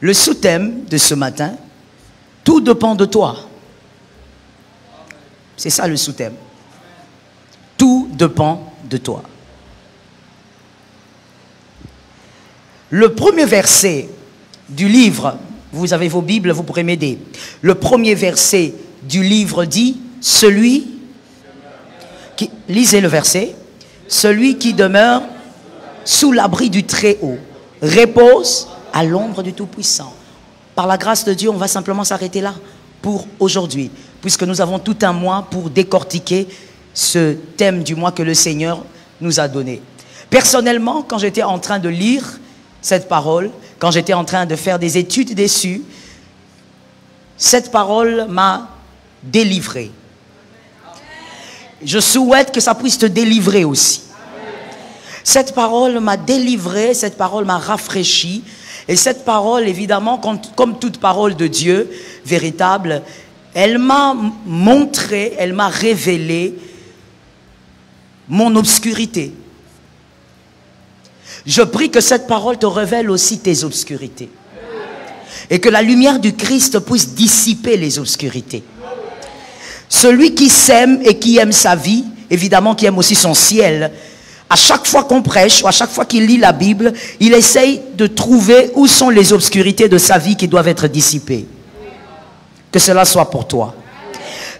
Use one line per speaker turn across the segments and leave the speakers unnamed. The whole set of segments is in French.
Le sous-thème de ce matin, tout dépend de toi. C'est ça le sous-thème. Tout dépend de toi. Le premier verset du livre, vous avez vos Bibles, vous pourrez m'aider. Le premier verset du livre dit, celui qui, lisez le verset, celui qui demeure sous l'abri du Très-Haut repose à l'ombre du Tout-Puissant. Par la grâce de Dieu, on va simplement s'arrêter là pour aujourd'hui, puisque nous avons tout un mois pour décortiquer ce thème du mois que le Seigneur nous a donné. Personnellement, quand j'étais en train de lire cette parole, quand j'étais en train de faire des études dessus, cette parole m'a délivré. Je souhaite que ça puisse te délivrer aussi. Cette parole m'a délivré, cette parole m'a rafraîchi. Et cette parole, évidemment, comme toute parole de Dieu véritable, elle m'a montré, elle m'a révélé mon obscurité. Je prie que cette parole te révèle aussi tes obscurités. Et que la lumière du Christ puisse dissiper les obscurités. Celui qui s'aime et qui aime sa vie, évidemment qui aime aussi son ciel, à chaque fois qu'on prêche, ou à chaque fois qu'il lit la Bible, il essaye de trouver où sont les obscurités de sa vie qui doivent être dissipées. Que cela soit pour toi.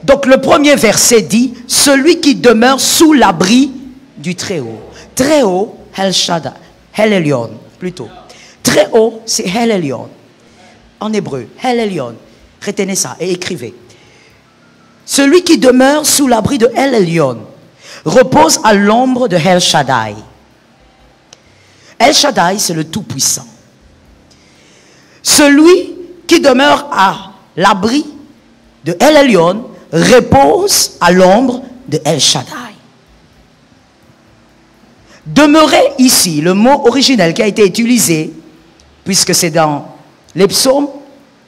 Donc le premier verset dit, celui qui demeure sous l'abri du Très-Haut. Très-Haut, El Shaddai, El Elyon, plutôt. Très-Haut, c'est El Elyon. En hébreu, El Elyon. Retenez ça et écrivez. Celui qui demeure sous l'abri de El Elyon repose à l'ombre de El Shaddai. El Shaddai, c'est le Tout-Puissant. Celui qui demeure à l'abri de El Elyon repose à l'ombre de El Shaddai. Demeurer ici, le mot originel qui a été utilisé, puisque c'est dans les psaumes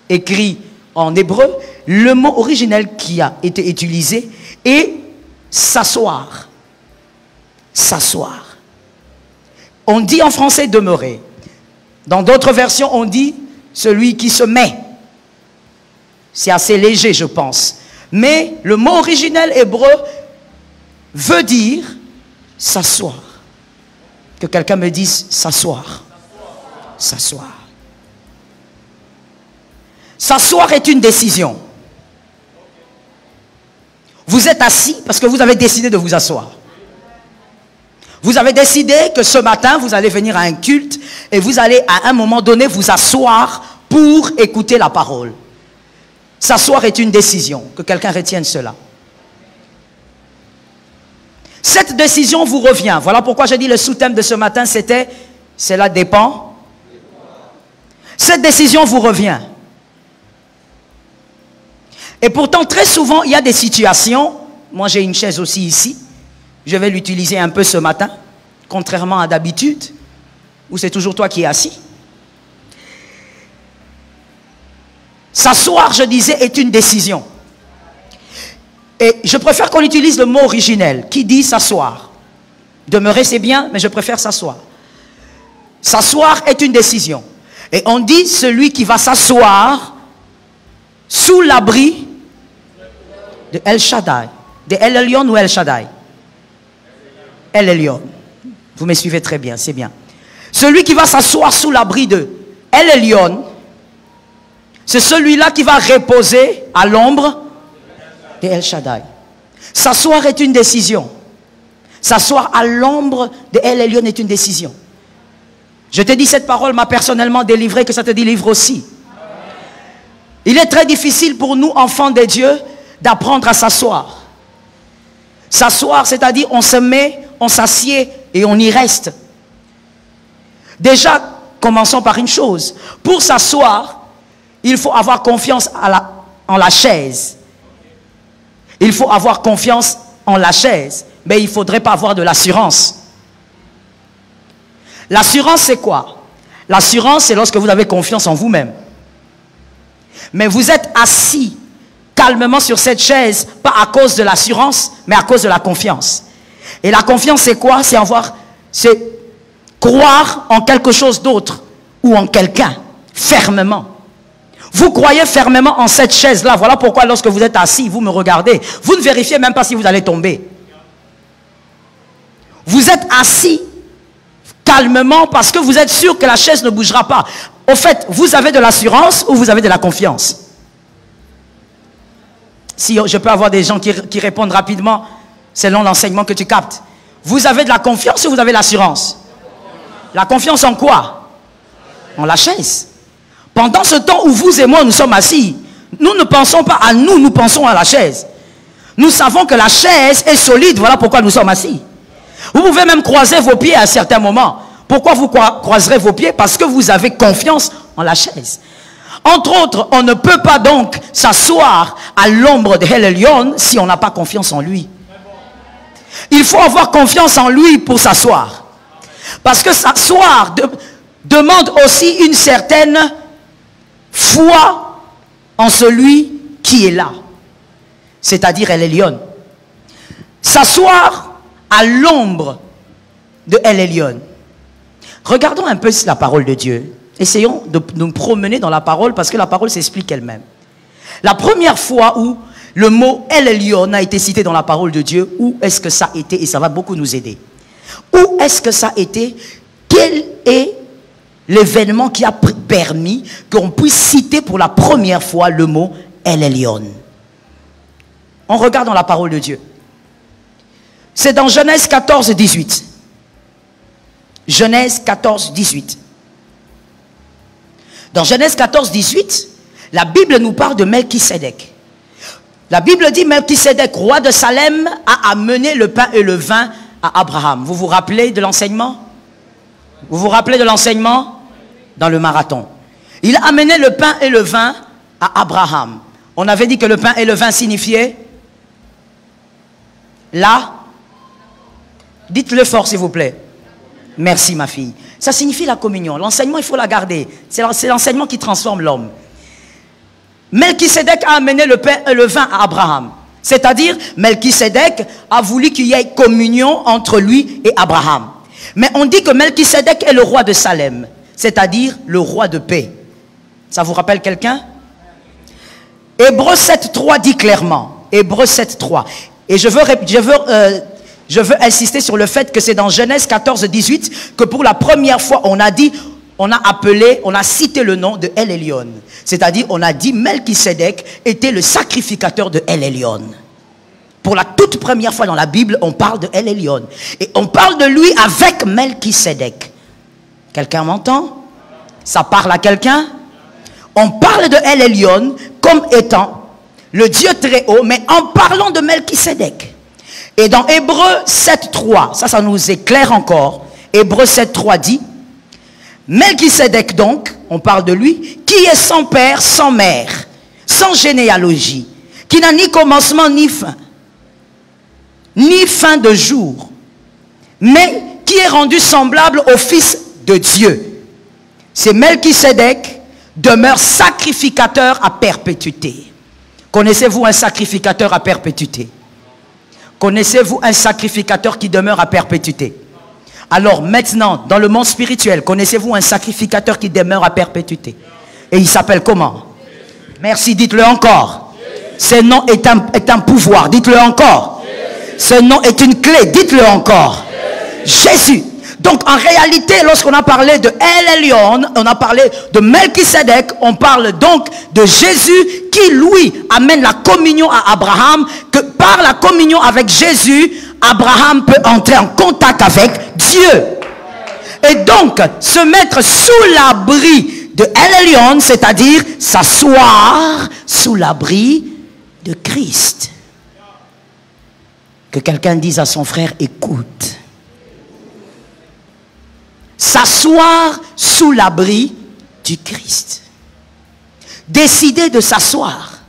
écrits en hébreu, le mot originel qui a été utilisé est s'asseoir. S'asseoir. On dit en français demeurer. Dans d'autres versions, on dit celui qui se met. C'est assez léger, je pense. Mais le mot originel hébreu veut dire s'asseoir. Que quelqu'un me dise s'asseoir. S'asseoir. S'asseoir est une décision. Vous êtes assis parce que vous avez décidé de vous asseoir. Vous avez décidé que ce matin, vous allez venir à un culte et vous allez à un moment donné vous asseoir pour écouter la parole. S'asseoir est une décision. Que quelqu'un retienne cela. Cette décision vous revient. Voilà pourquoi j'ai dit le sous-thème de ce matin, c'était « Cela dépend ». Cette décision vous revient. Et pourtant, très souvent, il y a des situations, moi j'ai une chaise aussi ici, je vais l'utiliser un peu ce matin, contrairement à d'habitude, où c'est toujours toi qui es assis. S'asseoir, je disais, est une décision. Et je préfère qu'on utilise le mot originel, qui dit s'asseoir. Demeurer, c'est bien, mais je préfère s'asseoir. S'asseoir est une décision. Et on dit celui qui va s'asseoir sous l'abri de El Shaddai. De El Elyon ou El Shaddai? El Elyon. Vous me suivez très bien, c'est bien. Celui qui va s'asseoir sous l'abri de El Elyon, c'est celui-là qui va reposer à l'ombre de El Shaddai. S'asseoir est une décision. S'asseoir à l'ombre de El Elyon est une décision. Je te dis, cette parole m'a personnellement délivré, que ça te délivre aussi. Il est très difficile pour nous, enfants de Dieu, d'apprendre à s'asseoir. S'asseoir, c'est-à-dire on se met, on s'assied et on y reste. Déjà, commençons par une chose. Pour s'asseoir, il faut avoir confiance en la chaise. Il faut avoir confiance en la chaise. Mais il ne faudrait pas avoir de l'assurance. L'assurance, c'est quoi? L'assurance, c'est lorsque vous avez confiance en vous-même. Mais vous êtes assis calmement sur cette chaise, pas à cause de l'assurance, mais à cause de la confiance. Et la confiance, c'est quoi? C'est croire en quelque chose d'autre ou en quelqu'un. fermement. Vous croyez fermement en cette chaise-là. Voilà pourquoi lorsque vous êtes assis, vous me regardez. Vous ne vérifiez même pas si vous allez tomber. Vous êtes assis calmement parce que vous êtes sûr que la chaise ne bougera pas. Au fait, vous avez de l'assurance ou vous avez de la confiance? Si je peux avoir des gens qui répondent rapidement selon l'enseignement que tu captes. Vous avez de la confiance ou vous avez l'assurance? La confiance en quoi? En la chaise. Pendant ce temps où vous et moi nous sommes assis, nous ne pensons pas à nous, nous pensons à la chaise. Nous savons que la chaise est solide, voilà pourquoi nous sommes assis. Vous pouvez même croiser vos pieds à certains moments. Pourquoi vous croiserez vos pieds? Parce que vous avez confiance en la chaise. Entre autres, on ne peut pas donc s'asseoir à l'ombre de El Elyon si on n'a pas confiance en lui. Il faut avoir confiance en lui pour s'asseoir. Parce que s'asseoir demande aussi une certaine foi en celui qui est là. C'est-à-dire El Elyon. S'asseoir à l'ombre de El Elyon. Regardons un peu la parole de Dieu. Essayons de nous promener dans la parole parce que la parole s'explique elle-même. La première fois où le mot El Elyon a été cité dans la parole de Dieu, où est-ce que ça a été? Et ça va beaucoup nous aider. Où est-ce que ça a été? Quel est l'événement qui a permis qu'on puisse citer pour la première fois le mot El Elyon? On regarde dans la parole de Dieu. C'est dans Genèse 14, 18. Genèse 14, 18. Dans Genèse 14, 18, la Bible nous parle de Melchisédek. La Bible dit Melchisédek, roi de Salem, a amené le pain et le vin à Abraham. Vous vous rappelez de l'enseignement? Vous vous rappelez de l'enseignement? Dans le marathon. Il a amené le pain et le vin à Abraham. On avait dit que le pain et le vin signifiaient là. Dites-le fort s'il vous plaît. Merci ma fille. Ça signifie la communion. L'enseignement, il faut la garder. C'est l'enseignement qui transforme l'homme. Melchisédek a amené le pain et le vin à Abraham. C'est-à-dire, Melchisédek a voulu qu'il y ait communion entre lui et Abraham. Mais on dit que Melchisédek est le roi de Salem. C'est-à-dire le roi de paix. Ça vous rappelle quelqu'un? Hébreux 7.3 dit clairement. Hébreux 7.3. Et je veux insister sur le fait que c'est dans Genèse 14, 18 que pour la première fois on a cité le nom de El Elyon. C'est-à-dire on a dit Melchisédek était le sacrificateur de El Elyon. Pour la toute première fois dans la Bible, on parle de El Elyon. Et on parle de lui avec Melchisédek. Quelqu'un m'entend? Ça parle à quelqu'un? On parle de El Elyon comme étant le Dieu très haut, mais en parlant de Melchisédek. Et dans Hébreux 7.3, ça nous éclaire encore. Hébreux 7.3 dit, Melchisédek donc, on parle de lui, qui est sans père, sans mère, sans généalogie, qui n'a ni commencement ni fin de jour, mais qui est rendu semblable au Fils de Dieu. C'est Melchisédek demeure sacrificateur à perpétuité. Connaissez-vous un sacrificateur à perpétuité? Connaissez-vous un sacrificateur qui demeure à perpétuité? Alors maintenant, dans le monde spirituel, connaissez-vous un sacrificateur qui demeure à perpétuité? Et il s'appelle comment? Merci, dites-le encore. Ce nom est un pouvoir, dites-le encore. Ce nom est une clé, dites-le encore. Jésus. Donc en réalité, lorsqu'on a parlé de El Elyon, on a parlé de Melchisédek, on parle donc de Jésus qui lui amène la communion à Abraham, que par la communion avec Jésus, Abraham peut entrer en contact avec Dieu. Et donc, se mettre sous l'abri de El Elyon, c'est-à-dire s'asseoir sous l'abri de Christ. Que quelqu'un dise à son frère, écoute. S'asseoir sous l'abri du Christ. Décider de s'asseoir.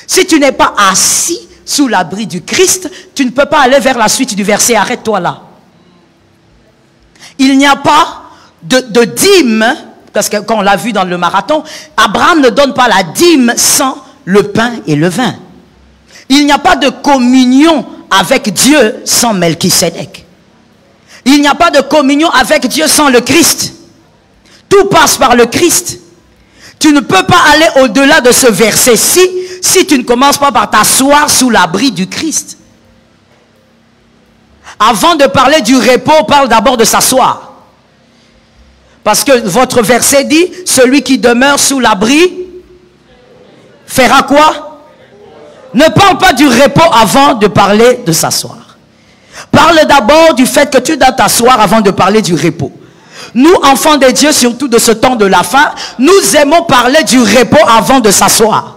Si tu n'es pas assis sous l'abri du Christ, tu ne peux pas aller vers la suite du verset. Arrête-toi là. Il n'y a pas de dîme, parce que quand on l'a vu dans le marathon, Abraham ne donne pas la dîme sans le pain et le vin. Il n'y a pas de communion avec Dieu sans Melchisédek. Il n'y a pas de communion avec Dieu sans le Christ. Tout passe par le Christ. Tu ne peux pas aller au-delà de ce verset-ci si tu ne commences pas par t'asseoir sous l'abri du Christ. Avant de parler du repos, parle d'abord de s'asseoir. Parce que votre verset dit, celui qui demeure sous l'abri fera quoi? Ne parle pas du repos avant de parler de s'asseoir. Parle d'abord du fait que tu dois t'asseoir avant de parler du repos. Nous, enfants de Dieu, surtout de ce temps de la fin, nous aimons parler du repos avant de s'asseoir.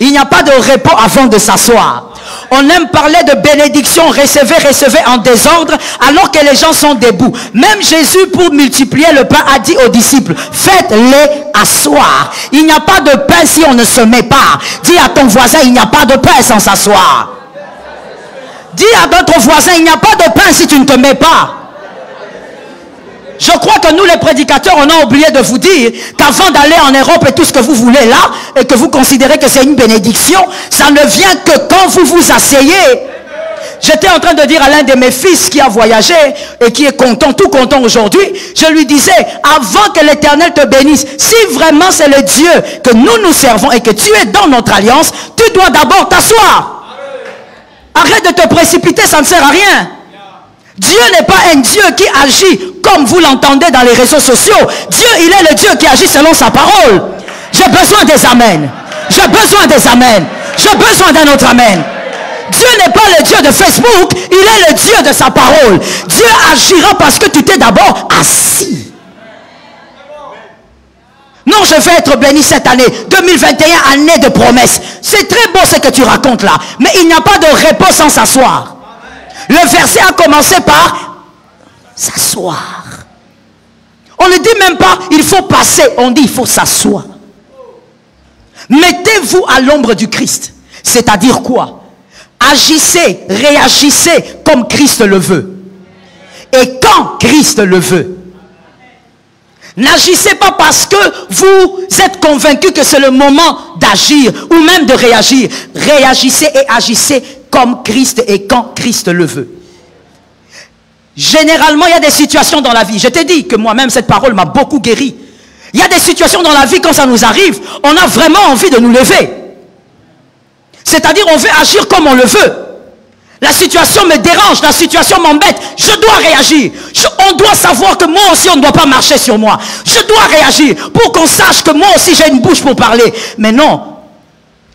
Il n'y a pas de repos avant de s'asseoir. On aime parler de bénédiction, recevez, recevez en désordre, alors que les gens sont debout. Même Jésus, pour multiplier le pain, a dit aux disciples, faites-les asseoir. Il n'y a pas de pain si on ne se met pas. Dis à ton voisin, il n'y a pas de pain sans s'asseoir. Dis à d'autres voisins, il n'y a pas de pain si tu ne te mets pas. Je crois que nous les prédicateurs, on a oublié de vous dire qu'avant d'aller en Europe et tout ce que vous voulez là, et que vous considérez que c'est une bénédiction, ça ne vient que quand vous vous asseyez. J'étais en train de dire à l'un de mes fils qui a voyagé et qui est content, tout content aujourd'hui, je lui disais, avant que l'Éternel te bénisse, si vraiment c'est le Dieu que nous servons et que tu es dans notre alliance, tu dois d'abord t'asseoir. Arrête de te précipiter, ça ne sert à rien. Dieu n'est pas un Dieu qui agit comme vous l'entendez dans les réseaux sociaux. Dieu, il est le Dieu qui agit selon sa parole. J'ai besoin des amens. J'ai besoin des amens. J'ai besoin d'un autre amen. Dieu n'est pas le Dieu de Facebook, il est le Dieu de sa parole. Dieu agira parce que tu t'es d'abord assis. Non, je vais être béni cette année. 2021, année de promesses. C'est très beau ce que tu racontes là. Mais il n'y a pas de repos sans s'asseoir. Le verset a commencé par s'asseoir. On ne dit même pas il faut passer, on dit il faut s'asseoir. Mettez-vous à l'ombre du Christ. C'est-à-dire quoi? Agissez, réagissez comme Christ le veut. Et quand Christ le veut. N'agissez pas parce que vous êtes convaincu que c'est le moment d'agir ou même de réagir. Réagissez et agissez comme Christ et quand Christ le veut. Généralement, il y a des situations dans la vie. Je t'ai dit que moi-même, cette parole m'a beaucoup guéri. Il y a des situations dans la vie, quand ça nous arrive, on a vraiment envie de nous lever. C'est-à-dire, on veut agir comme on le veut. La situation me dérange, la situation m'embête. Je dois réagir. On doit savoir que moi aussi, on ne doit pas marcher sur moi. Je dois réagir pour qu'on sache que moi aussi, j'ai une bouche pour parler. Mais non.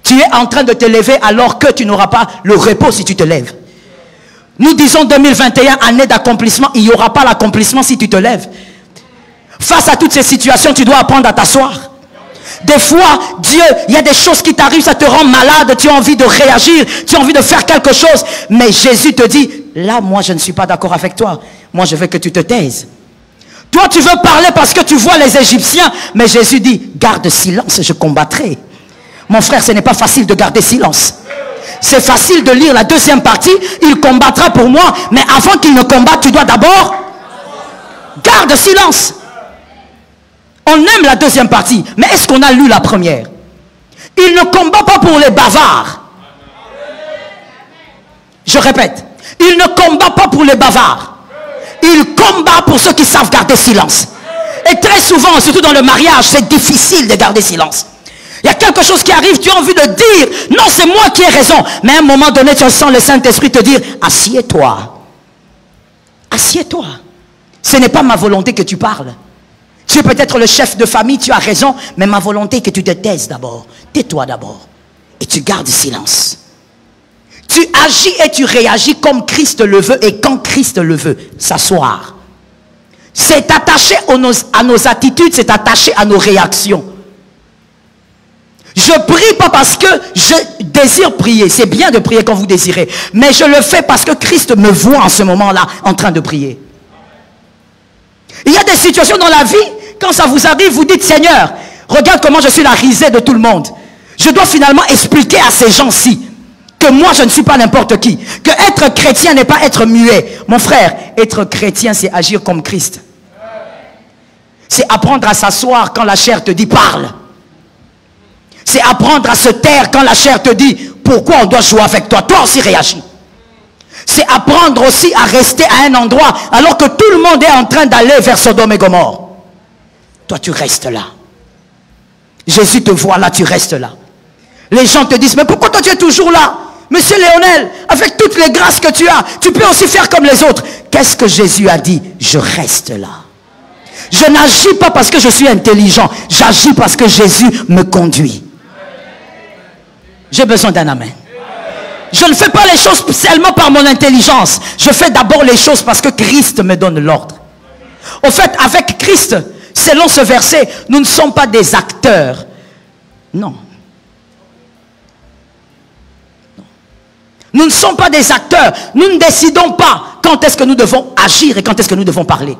Tu es en train de te lever alors que tu n'auras pas le repos si tu te lèves. Nous disons 2021, année d'accomplissement. Il n'y aura pas l'accomplissement si tu te lèves. Face à toutes ces situations, tu dois apprendre à t'asseoir. Des fois, Dieu, il y a des choses qui t'arrivent, ça te rend malade, tu as envie de réagir, tu as envie de faire quelque chose. Mais Jésus te dit, là, moi, je ne suis pas d'accord avec toi. Moi, je veux que tu te taises. Toi, tu veux parler parce que tu vois les Égyptiens. Mais Jésus dit, garde silence, je combattrai. Mon frère, ce n'est pas facile de garder silence. C'est facile de lire la deuxième partie. Il combattra pour moi. Mais avant qu'il ne combatte, tu dois d'abord garde silence. On aime la deuxième partie. Mais est-ce qu'on a lu la première? Il ne combat pas pour les bavards. Je répète. Il ne combat pas pour les bavards. Il combat pour ceux qui savent garder silence. Et très souvent, surtout dans le mariage, c'est difficile de garder silence. Il y a quelque chose qui arrive, tu as envie de dire, non, c'est moi qui ai raison. Mais à un moment donné, tu sens le Saint-Esprit te dire, assieds-toi. Assieds-toi. Ce n'est pas ma volonté que tu parles. Tu es peut-être le chef de famille, tu as raison, mais ma volonté est que tu te taises d'abord. Tais-toi d'abord. Et tu gardes silence. Tu agis et tu réagis comme Christ le veut et quand Christ le veut. S'asseoir. C'est attaché à nos attitudes, c'est attaché à nos réactions. Je prie pas parce que je désire prier. C'est bien de prier quand vous désirez. Mais je le fais parce que Christ me voit en ce moment-là en train de prier. Il y a des situations dans la vie, quand ça vous arrive, vous dites, Seigneur, regarde comment je suis la risée de tout le monde. Je dois finalement expliquer à ces gens-ci que moi, je ne suis pas n'importe qui. Que être chrétien n'est pas être muet. Mon frère, être chrétien, c'est agir comme Christ. C'est apprendre à s'asseoir quand la chair te dit, parle. C'est apprendre à se taire quand la chair te dit, pourquoi on doit jouer avec toi? Toi aussi réagis. C'est apprendre aussi à rester à un endroit alors que tout le monde est en train d'aller vers Sodome et Gomorrhe. Toi, tu restes là. Jésus te voit là, tu restes là. Les gens te disent, mais pourquoi toi tu es toujours là? Monsieur Léonel, avec toutes les grâces que tu as, tu peux aussi faire comme les autres. Qu'est-ce que Jésus a dit? Je reste là. Je n'agis pas parce que je suis intelligent. J'agis parce que Jésus me conduit. J'ai besoin d'un amen. Je ne fais pas les choses seulement par mon intelligence. Je fais d'abord les choses parce que Christ me donne l'ordre. Au fait, avec Christ, selon ce verset, nous ne sommes pas des acteurs. Non. Nous ne sommes pas des acteurs. Nous ne décidons pas quand est-ce que nous devons agir et quand est-ce que nous devons parler.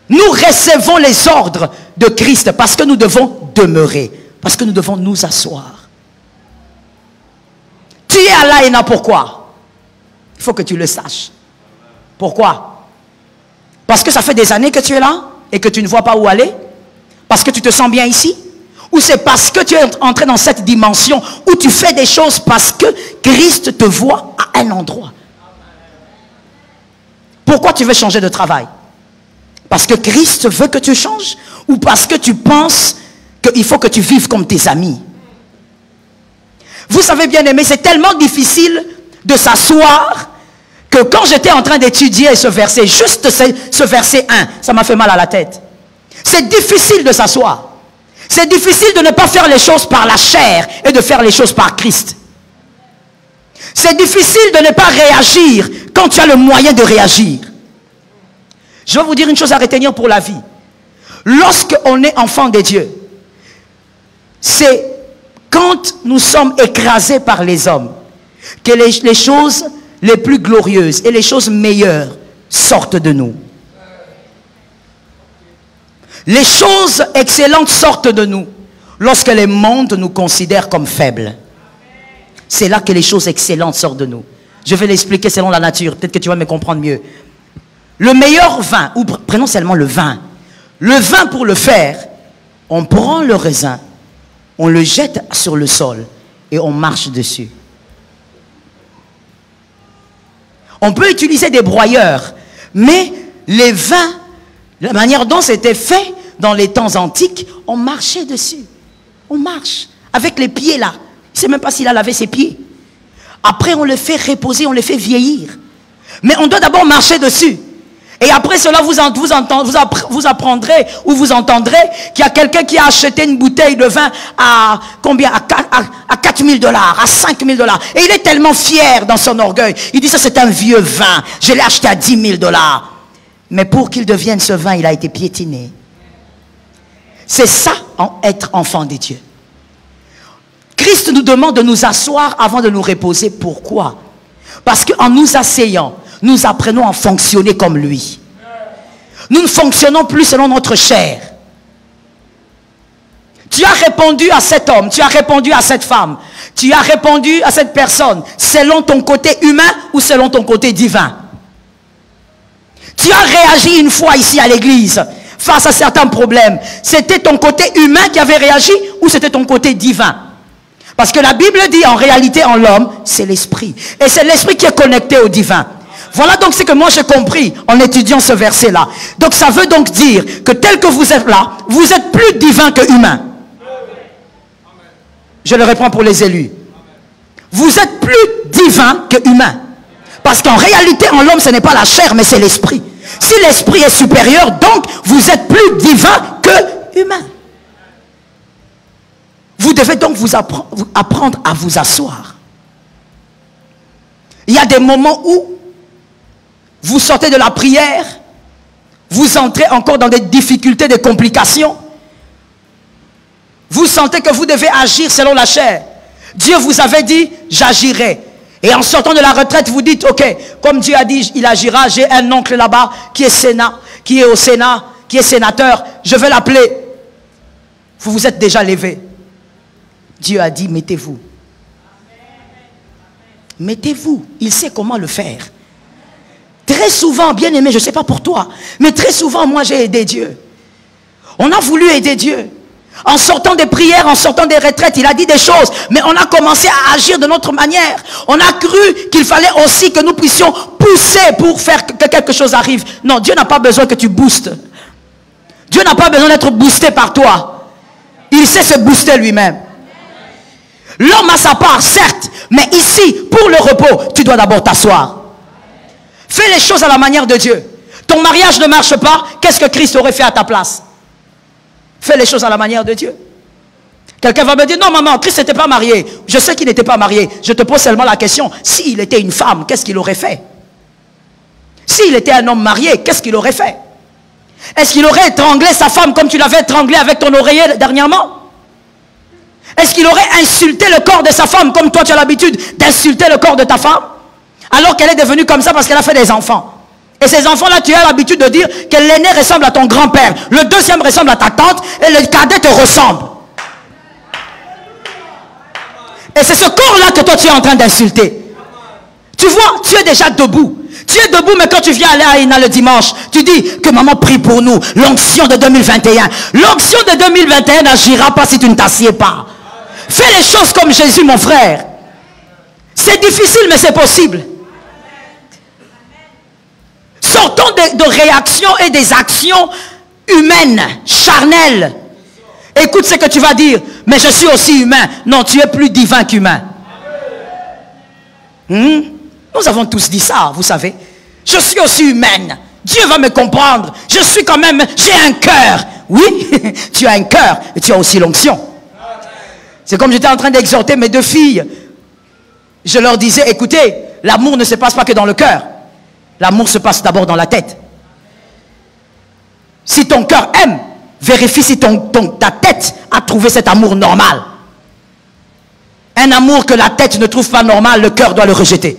Nous recevons les ordres de Christ parce que nous devons demeurer, parce que nous devons nous asseoir. Tu es à l'AENA, pourquoi? Il faut que tu le saches. Pourquoi? Parce que ça fait des années que tu es là et que tu ne vois pas où aller? Parce que tu te sens bien ici? Ou c'est parce que tu es entré dans cette dimension où tu fais des choses parce que Christ te voit à un endroit? Pourquoi tu veux changer de travail? Parce que Christ veut que tu changes? Ou parce que tu penses qu'il faut que tu vives comme tes amis? Vous savez bien aimé, c'est tellement difficile de s'asseoir que quand j'étais en train d'étudier ce verset, juste ce verset 1, ça m'a fait mal à la tête. C'est difficile de s'asseoir. C'est difficile de ne pas faire les choses par la chair et de faire les choses par Christ. C'est difficile de ne pas réagir quand tu as le moyen de réagir. Je vais vous dire une chose à retenir pour la vie. Lorsqu'on est enfant de Dieu, c'est quand nous sommes écrasés par les hommes que les choses les plus glorieuses et les choses meilleures sortent de nous. Les choses excellentes sortent de nous lorsque les mondes nous considèrent comme faibles. C'est là que les choses excellentes sortent de nous. Je vais l'expliquer selon la nature. Peut-être que tu vas me comprendre mieux. Le meilleur vin, ou prenons seulement le vin. Le vin, pour le faire, on prend le raisin, on le jette sur le sol et on marche dessus. On peut utiliser des broyeurs, mais les vins, la manière dont c'était fait dans les temps antiques, on marchait dessus. On marche avec les pieds là. Il ne sait même pas s'il a lavé ses pieds. Après, on le fait reposer, on le fait vieillir. Mais on doit d'abord marcher dessus. Et après cela, vous apprendrez ou vous entendrez qu'il y a quelqu'un qui a acheté une bouteille de vin à combien? À 4 000 $, à 5 000 $. Et il est tellement fier dans son orgueil. Il dit, ça c'est un vieux vin. Je l'ai acheté à 10 000 $. Mais pour qu'il devienne ce vin, il a été piétiné. C'est ça, être enfant de Dieu. Christ nous demande de nous asseoir avant de nous reposer. Pourquoi? Parce qu'en nous asseyant, nous apprenons à fonctionner comme lui. Nous ne fonctionnons plus selon notre chair. Tu as répondu à cet homme, tu as répondu à cette femme, tu as répondu à cette personne selon ton côté humain ou selon ton côté divin. Tu as réagi une fois ici à l'église face à certains problèmes. C'était ton côté humain qui avait réagi ou c'était ton côté divin? Parce que la Bible dit en réalité en l'homme, c'est l'esprit. Et c'est l'esprit qui est connecté au divin. Voilà donc ce que moi j'ai compris en étudiant ce verset-là. Donc ça veut donc dire que tel que vous êtes là, vous êtes plus divin que humain. Je le reprends pour les élus. Vous êtes plus divin que humain. Parce qu'en réalité en l'homme ce n'est pas la chair mais c'est l'esprit. Si l'esprit est supérieur, donc vous êtes plus divin que humain. Vous devez donc vous apprendre à vous asseoir. Il y a des moments où vous sortez de la prière, vous entrez encore dans des difficultés, des complications. Vous sentez que vous devez agir selon la chair. Dieu vous avait dit, j'agirai. Et en sortant de la retraite, vous dites, ok, comme Dieu a dit, il agira. J'ai un oncle là-bas qui est au Sénat, qui est sénateur. Je vais l'appeler. Vous vous êtes déjà levé. Dieu a dit, mettez-vous. Mettez-vous. Il sait comment le faire. Très souvent, bien aimé, je ne sais pas pour toi, mais très souvent, moi, j'ai aidé Dieu. On a voulu aider Dieu. En sortant des prières, en sortant des retraites, il a dit des choses, mais on a commencé à agir de notre manière. On a cru qu'il fallait aussi que nous puissions pousser pour faire que quelque chose arrive. Non, Dieu n'a pas besoin que tu boostes. Dieu n'a pas besoin d'être boosté par toi. Il sait se booster lui-même. L'homme a sa part, certes, mais ici, pour le repos, tu dois d'abord t'asseoir. Fais les choses à la manière de Dieu. Ton mariage ne marche pas, qu'est-ce que Christ aurait fait à ta place? Fais les choses à la manière de Dieu. Quelqu'un va me dire, non maman, Christ n'était pas marié. Je sais qu'il n'était pas marié. Je te pose seulement la question, s'il était une femme, qu'est-ce qu'il aurait fait? S'il était un homme marié, qu'est-ce qu'il aurait fait? Est-ce qu'il aurait étranglé sa femme comme tu l'avais étranglé avec ton oreiller dernièrement? Est-ce qu'il aurait insulté le corps de sa femme comme toi tu as l'habitude d'insulter le corps de ta femme? Alors qu'elle est devenue comme ça parce qu'elle a fait des enfants. Et ces enfants-là, tu as l'habitude de dire que l'aîné ressemble à ton grand-père, le deuxième ressemble à ta tante et le cadet te ressemble. Et c'est ce corps-là que toi tu es en train d'insulter. Tu vois, tu es déjà debout. Tu es debout, mais quand tu viens aller à Ina le dimanche, tu dis que maman prie pour nous. L'onction de 2021. L'onction de 2021 n'agira pas si tu ne t'assieds pas. Fais les choses comme Jésus, mon frère. C'est difficile, mais c'est possible. Sortons de réactions et des actions humaines, charnelles. Écoute ce que tu vas dire. Mais je suis aussi humain. Non, tu es plus divin qu'humain. Nous avons tous dit ça, vous savez. Je suis aussi humaine. Dieu va me comprendre. Je suis quand même, j'ai un cœur. Oui, tu as un cœur et tu as aussi l'onction. C'est comme j'étais en train d'exhorter mes deux filles. Je leur disais, écoutez, l'amour ne se passe pas que dans le cœur. L'amour se passe d'abord dans la tête. Si ton cœur aime, vérifie si ta tête a trouvé cet amour normal. Un amour que la tête ne trouve pas normal, le cœur doit le rejeter.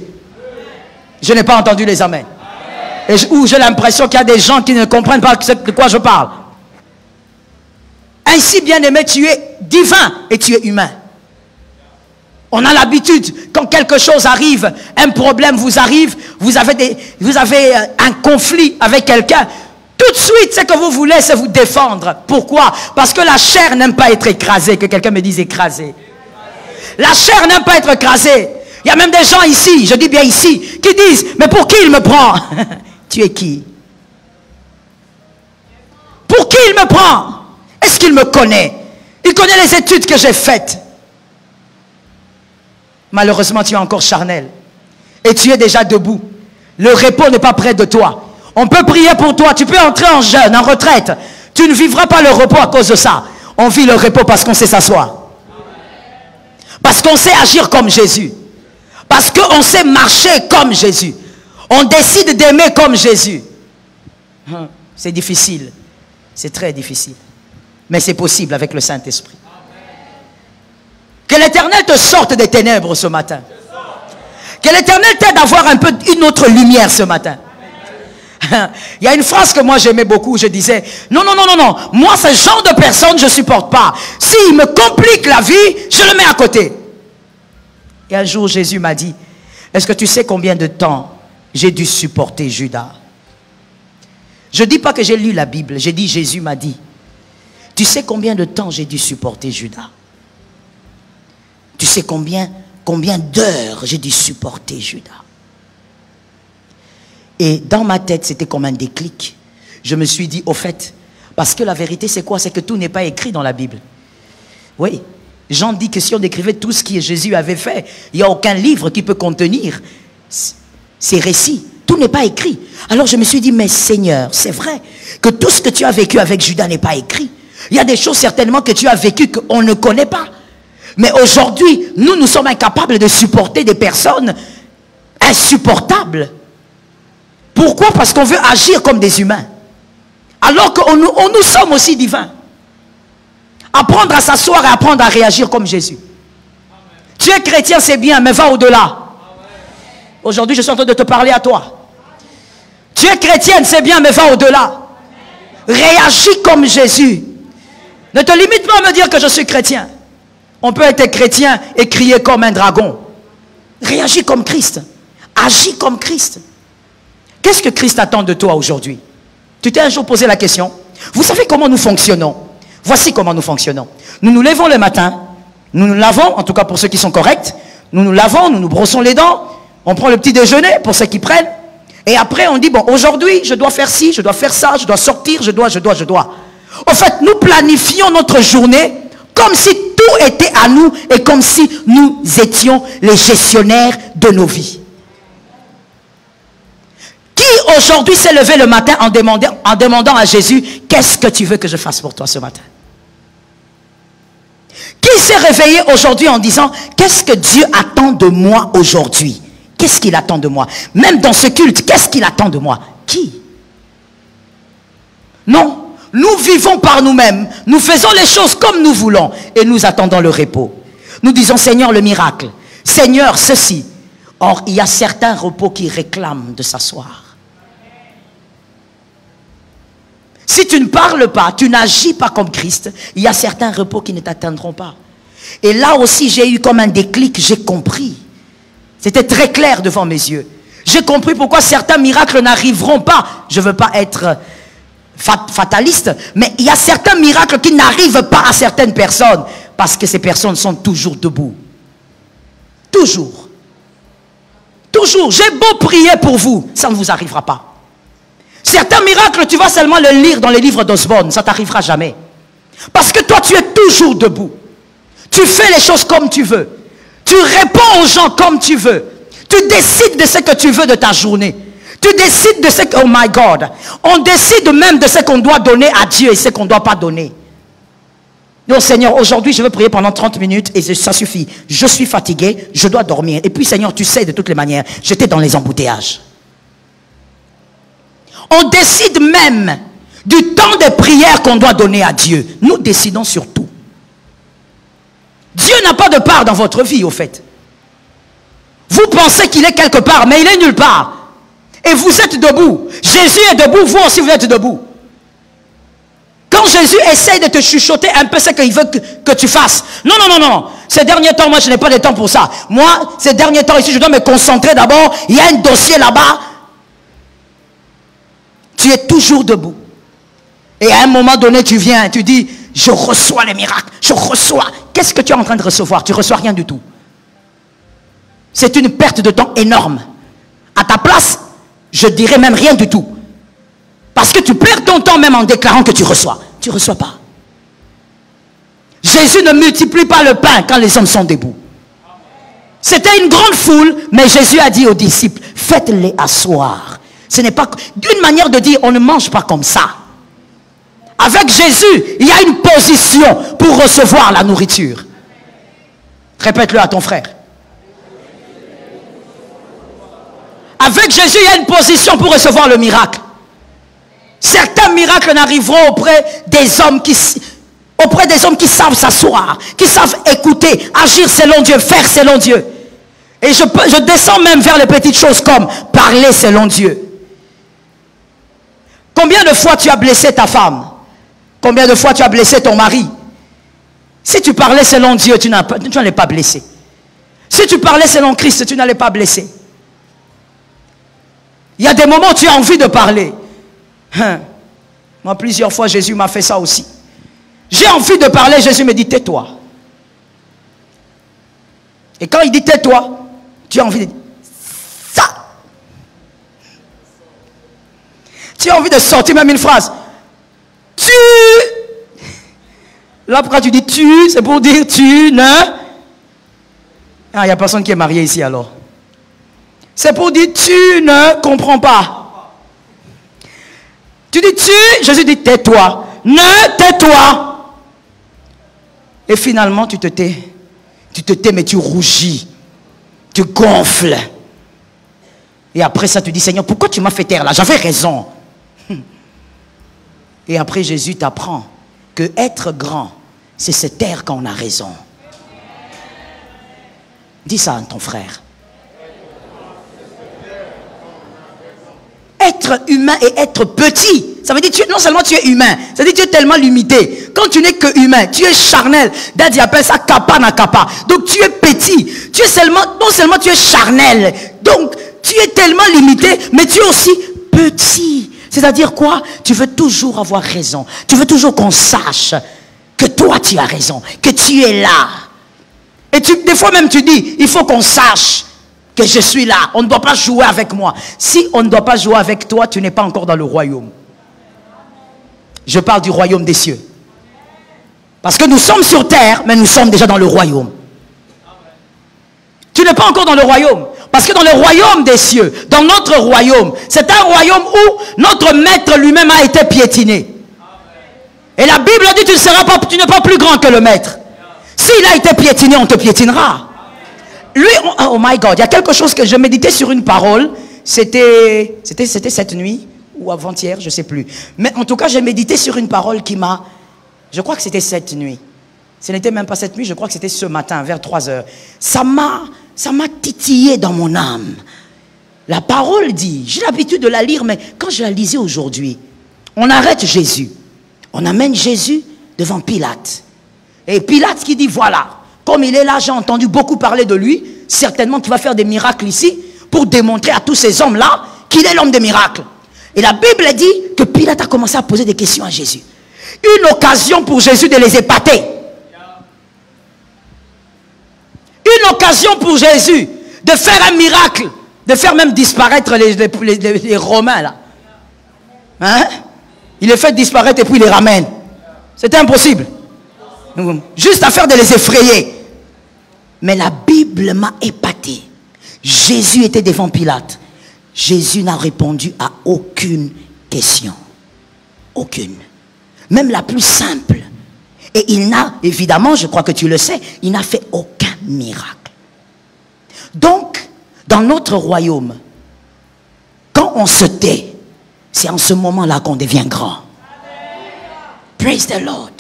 Je n'ai pas entendu les amens. Et j'ai l'impression qu'il y a des gens qui ne comprennent pas de quoi je parle. Ainsi, bien-aimé, tu es divin et tu es humain. On a l'habitude, quand quelque chose arrive, un problème vous arrive, vous avez un conflit avec quelqu'un, tout de suite, ce que vous voulez, c'est vous défendre. Pourquoi? Parce que la chair n'aime pas être écrasée. Que quelqu'un me dise écrasée. La chair n'aime pas être écrasée. Il y a même des gens ici, je dis bien ici, qui disent, mais pour qui il me prend? Tu es qui? Pour qui il me prend? Est-ce qu'il me connaît? Il connaît les études que j'ai faites. Malheureusement, tu es encore charnel. Et tu es déjà debout. Le repos n'est pas près de toi. On peut prier pour toi. Tu peux entrer en jeûne, en retraite. Tu ne vivras pas le repos à cause de ça. On vit le repos parce qu'on sait s'asseoir. Parce qu'on sait agir comme Jésus. Parce qu'on sait marcher comme Jésus. On décide d'aimer comme Jésus. C'est difficile. C'est très difficile. Mais c'est possible avec le Saint-Esprit. Que l'Éternel te sorte des ténèbres ce matin. Que l'Éternel t'aide à avoir un peu une autre lumière ce matin. Il y a une phrase que moi j'aimais beaucoup. Je disais, non, non, non, non, non. Moi, ce genre de personne, je ne supporte pas. S'il me complique la vie, je le mets à côté. Et un jour, Jésus m'a dit, est-ce que tu sais combien de temps j'ai dû supporter Judas? Je ne dis pas que j'ai lu la Bible. J'ai dit, Jésus m'a dit, tu sais combien de temps j'ai dû supporter Judas? Tu sais combien d'heures j'ai dû supporter Judas? Et dans ma tête, c'était comme un déclic. Je me suis dit, au fait, parce que la vérité, c'est quoi? C'est que tout n'est pas écrit dans la Bible. Oui. Jean dit que si on décrivait tout ce que Jésus avait fait, il n'y a aucun livre qui peut contenir ces récits. Tout n'est pas écrit. Alors je me suis dit, mais Seigneur, c'est vrai que tout ce que tu as vécu avec Judas n'est pas écrit. Il y a des choses certainement que tu as vécues qu'on ne connaît pas. Mais aujourd'hui, nous sommes incapables de supporter des personnes insupportables. Pourquoi? Parce qu'on veut agir comme des humains. Alors que nous sommes aussi divins. Apprendre à s'asseoir et apprendre à réagir comme Jésus. Tu es chrétien, c'est bien, mais va au-delà. Aujourd'hui, je suis en train de te parler à toi. Tu es chrétienne, c'est bien, mais va au-delà. Réagis comme Jésus. Ne te limite pas à me dire que je suis chrétien. On peut être chrétien et crier comme un dragon. Réagis comme Christ. Agis comme Christ. Qu'est-ce que Christ attend de toi aujourd'hui? Tu t'es un jour posé la question. Vous savez comment nous fonctionnons? Voici comment nous fonctionnons. Nous nous levons le matin. Nous nous lavons, en tout cas pour ceux qui sont corrects. Nous nous lavons, nous nous brossons les dents. On prend le petit déjeuner pour ceux qui prennent. Et après on dit, bon, aujourd'hui je dois faire ci, je dois faire ça, je dois sortir, je dois. En fait, nous planifions notre journée comme si tout était à nous et comme si nous étions les gestionnaires de nos vies. Qui aujourd'hui s'est levé le matin en demandant à Jésus, qu'est-ce que tu veux que je fasse pour toi ce matin? Qui s'est réveillé aujourd'hui en disant, qu'est-ce que Dieu attend de moi aujourd'hui? Qu'est-ce qu'il attend de moi? Même dans ce culte, qu'est-ce qu'il attend de moi? Qui? Non, nous vivons par nous-mêmes, nous faisons les choses comme nous voulons et nous attendons le repos. Nous disons, Seigneur, le miracle, Seigneur, ceci. Or, il y a certains repos qui réclament de s'asseoir. Si tu ne parles pas, tu n'agis pas comme Christ, il y a certains repos qui ne t'atteindront pas. Et là aussi, j'ai eu comme un déclic, j'ai compris. C'était très clair devant mes yeux. J'ai compris pourquoi certains miracles n'arriveront pas. Je ne veux pas être fataliste, mais il y a certains miracles qui n'arrivent pas à certaines personnes parce que ces personnes sont toujours debout. Toujours. Toujours. J'ai beau prier pour vous, ça ne vous arrivera pas. Certains miracles, tu vas seulement le lire dans les livres d'Osborne, ça ne t'arrivera jamais. Parce que toi, tu es toujours debout. Tu fais les choses comme tu veux. Tu réponds aux gens comme tu veux. Tu décides de ce que tu veux de ta journée. Tu décides de ce que... Oh my God. On décide même de ce qu'on doit donner à Dieu et ce qu'on ne doit pas donner. Donc Seigneur, aujourd'hui, je veux prier pendant 30 minutes et ça suffit. Je suis fatigué, je dois dormir. Et puis Seigneur, tu sais de toutes les manières, j'étais dans les embouteillages. On décide même du temps de prière qu'on doit donner à Dieu. Nous décidons sur tout. Dieu n'a pas de part dans votre vie, au fait. Vous pensez qu'il est quelque part, mais il est nulle part. Et vous êtes debout. Jésus est debout, vous aussi vous êtes debout. Quand Jésus essaye de te chuchoter un peu ce qu'il veut que tu fasses. Non, non, non, non. Ces derniers temps, moi je n'ai pas de temps pour ça. Moi, ces derniers temps ici, je dois me concentrer d'abord. Il y a un dossier là-bas. Tu es toujours debout. Et à un moment donné, tu viens, tu dis, je reçois les miracles, je reçois. Qu'est-ce que tu es en train de recevoir? Tu ne reçois rien du tout. C'est une perte de temps énorme. À ta place, je dirais même rien du tout. Parce que tu perds ton temps même en déclarant que tu reçois. Tu ne reçois pas. Jésus ne multiplie pas le pain quand les hommes sont debout. C'était une grande foule, mais Jésus a dit aux disciples, faites-les asseoir. Ce n'est pas d'une manière de dire, on ne mange pas comme ça. Avec Jésus, il y a une position pour recevoir la nourriture. Répète-le à ton frère. Avec Jésus, il y a une position pour recevoir le miracle. Certains miracles n'arriveront auprès des hommes qui savent s'asseoir, qui savent écouter, agir selon Dieu, faire selon Dieu. Et je descends même vers les petites choses comme parler selon Dieu. Combien de fois tu as blessé ta femme? Combien de fois tu as blessé ton mari? Si tu parlais selon Dieu, tu n'allais pas blessé. Si tu parlais selon Christ, tu n'allais pas blessé. Il y a des moments où tu as envie de parler. Moi, plusieurs fois, Jésus m'a fait ça aussi. J'ai envie de parler, Jésus me dit, tais-toi. Et quand il dit tais-toi, tu as envie de dire, ça. Tu as envie de sortir même une phrase. Tu. Là, pourquoi tu dis tu? C'est pour dire tu ne. Ah, il n'y a personne qui est marié ici alors. C'est pour dire tu ne comprends pas. Tu dis tu, Jésus dit tais-toi. Ne tais-toi. Et finalement, tu te tais. Tu te tais, mais tu rougis. Tu gonfles. Et après ça, tu dis, Seigneur, pourquoi tu m'as fait taire là? J'avais raison. Et après, Jésus t'apprend que être grand, c'est se taire quand on a raison. Dis ça à ton frère. Être humain et être petit, ça veut dire que non seulement tu es humain, ça veut dire que tu es tellement limité. Quand tu n'es que humain, tu es charnel. Daddy appelle ça kappa na kappa. Donc tu es petit. Tu es seulement, non seulement tu es charnel, donc tu es tellement limité, mais tu es aussi petit. C'est-à-dire quoi? Tu veux toujours avoir raison. Tu veux toujours qu'on sache que toi tu as raison, que tu es là. Et des fois même tu dis, il faut qu'on sache que je suis là. On ne doit pas jouer avec moi. Si on ne doit pas jouer avec toi, tu n'es pas encore dans le royaume. Je parle du royaume des cieux. Parce que nous sommes sur terre, mais nous sommes déjà dans le royaume. Tu n'es pas encore dans le royaume. Parce que dans le royaume des cieux, dans notre royaume, c'est un royaume où notre maître lui-même a été piétiné. Et la Bible dit, tu n'es pas plus grand que le maître. S'il a été piétiné, on te piétinera. Lui, oh my God, il y a quelque chose que je méditais sur une parole. C'était cette nuit ou avant-hier, je ne sais plus. Mais en tout cas, j'ai médité sur une parole qui m'a... Je crois que c'était cette nuit. Ce n'était même pas cette nuit, je crois que c'était ce matin, vers 3 heures. Ça m'a titillé dans mon âme. La parole dit, j'ai l'habitude de la lire, mais quand je la lisais aujourd'hui, on arrête Jésus. On amène Jésus devant Pilate. Et Pilate qui dit, voilà, comme il est là, j'ai entendu beaucoup parler de lui, certainement qu'il va faire des miracles ici, pour démontrer à tous ces hommes-là qu'il est l'homme des miracles. Et la Bible dit que Pilate a commencé à poser des questions à Jésus. Une occasion pour Jésus de les épater. Une occasion pour Jésus de faire un miracle, de faire même disparaître les Romains là. Hein? Il les fait disparaître et puis il les ramène. C'était impossible. Juste affaire de les effrayer. Mais la Bible m'a épaté. Jésus était devant Pilate. Jésus n'a répondu à aucune question. Aucune. Même la plus simple. Et il n'a, évidemment, je crois que tu le sais, il n'a fait aucun miracle. Donc, dans notre royaume, quand on se tait, c'est en ce moment-là qu'on devient grand. Praise the Lord.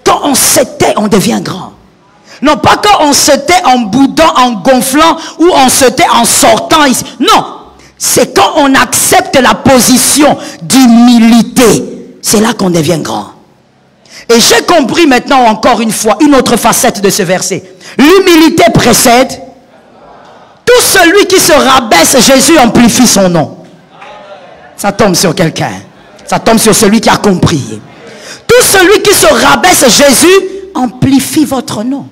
Quand on se tait, on devient grand. Non pas quand on se tait en boudant, en gonflant, ou on se tait en sortant ici. Non, c'est quand on accepte la position d'humilité. C'est là qu'on devient grand. Et j'ai compris maintenant encore une fois, une autre facette de ce verset. L'humilité précède. Tout celui qui se rabaisse, Jésus amplifie son nom. Ça tombe sur quelqu'un. Ça tombe sur celui qui a compris. Tout celui qui se rabaisse, Jésus amplifie votre nom.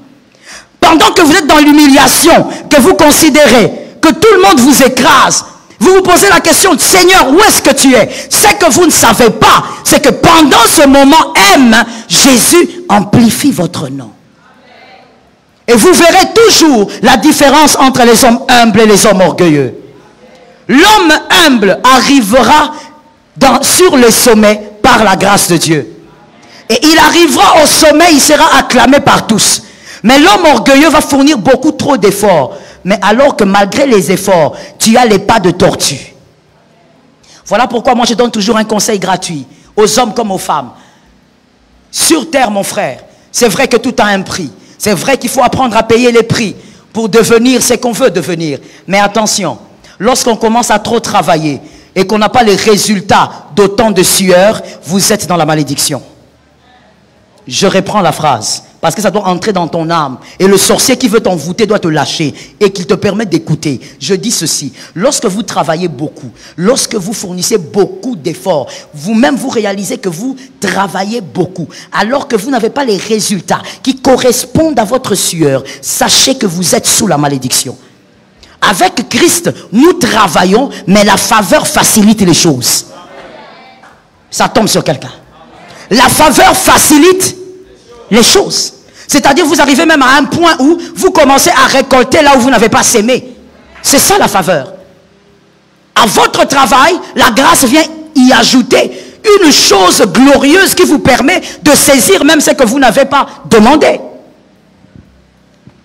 Pendant que vous êtes dans l'humiliation, que vous considérez que tout le monde vous écrase, vous vous posez la question, Seigneur, où est-ce que tu es? C'est que vous ne savez pas, c'est que pendant ce moment M, Jésus amplifie votre nom. Et vous verrez toujours la différence entre les hommes humbles et les hommes orgueilleux. L'homme humble arrivera sur le sommet par la grâce de Dieu. Et il arrivera au sommet, il sera acclamé par tous. Mais l'homme orgueilleux va fournir beaucoup trop d'efforts. Mais alors que malgré les efforts, tu as les pas de tortue. Voilà pourquoi moi je donne toujours un conseil gratuit aux hommes comme aux femmes. Sur terre, mon frère, c'est vrai que tout a un prix. C'est vrai qu'il faut apprendre à payer les prix pour devenir ce qu'on veut devenir. Mais attention, lorsqu'on commence à trop travailler et qu'on n'a pas les résultats d'autant de sueur, vous êtes dans la malédiction. Je reprends la phrase, parce que ça doit entrer dans ton âme. Et le sorcier qui veut t'envoûter doit te lâcher et qu'il te permette d'écouter. Je dis ceci, lorsque vous travaillez beaucoup, lorsque vous fournissez beaucoup d'efforts, vous-même vous réalisez que vous travaillez beaucoup, alors que vous n'avez pas les résultats qui correspondent à votre sueur, sachez que vous êtes sous la malédiction. Avec Christ, nous travaillons, mais la faveur facilite les choses. Ça tombe sur quelqu'un. La faveur facilite les choses. C'est-à-dire vous arrivez même à un point où vous commencez à récolter là où vous n'avez pas sémé. C'est ça la faveur. À votre travail, la grâce vient y ajouter une chose glorieuse qui vous permet de saisir même ce que vous n'avez pas demandé.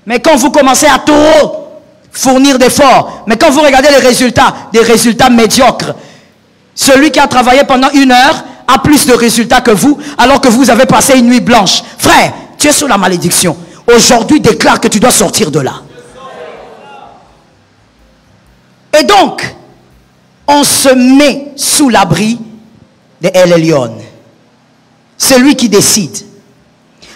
Mais quand vous commencez à trop fournir d'efforts, mais quand vous regardez les résultats, des résultats médiocres, celui qui a travaillé pendant 1 heure a plus de résultats que vous, alors que vous avez passé une nuit blanche. Frère, tu es sous la malédiction. Aujourd'hui, déclare que tu dois sortir de là. Et donc, on se met sous l'abri de El Elyon. Celui qui décide.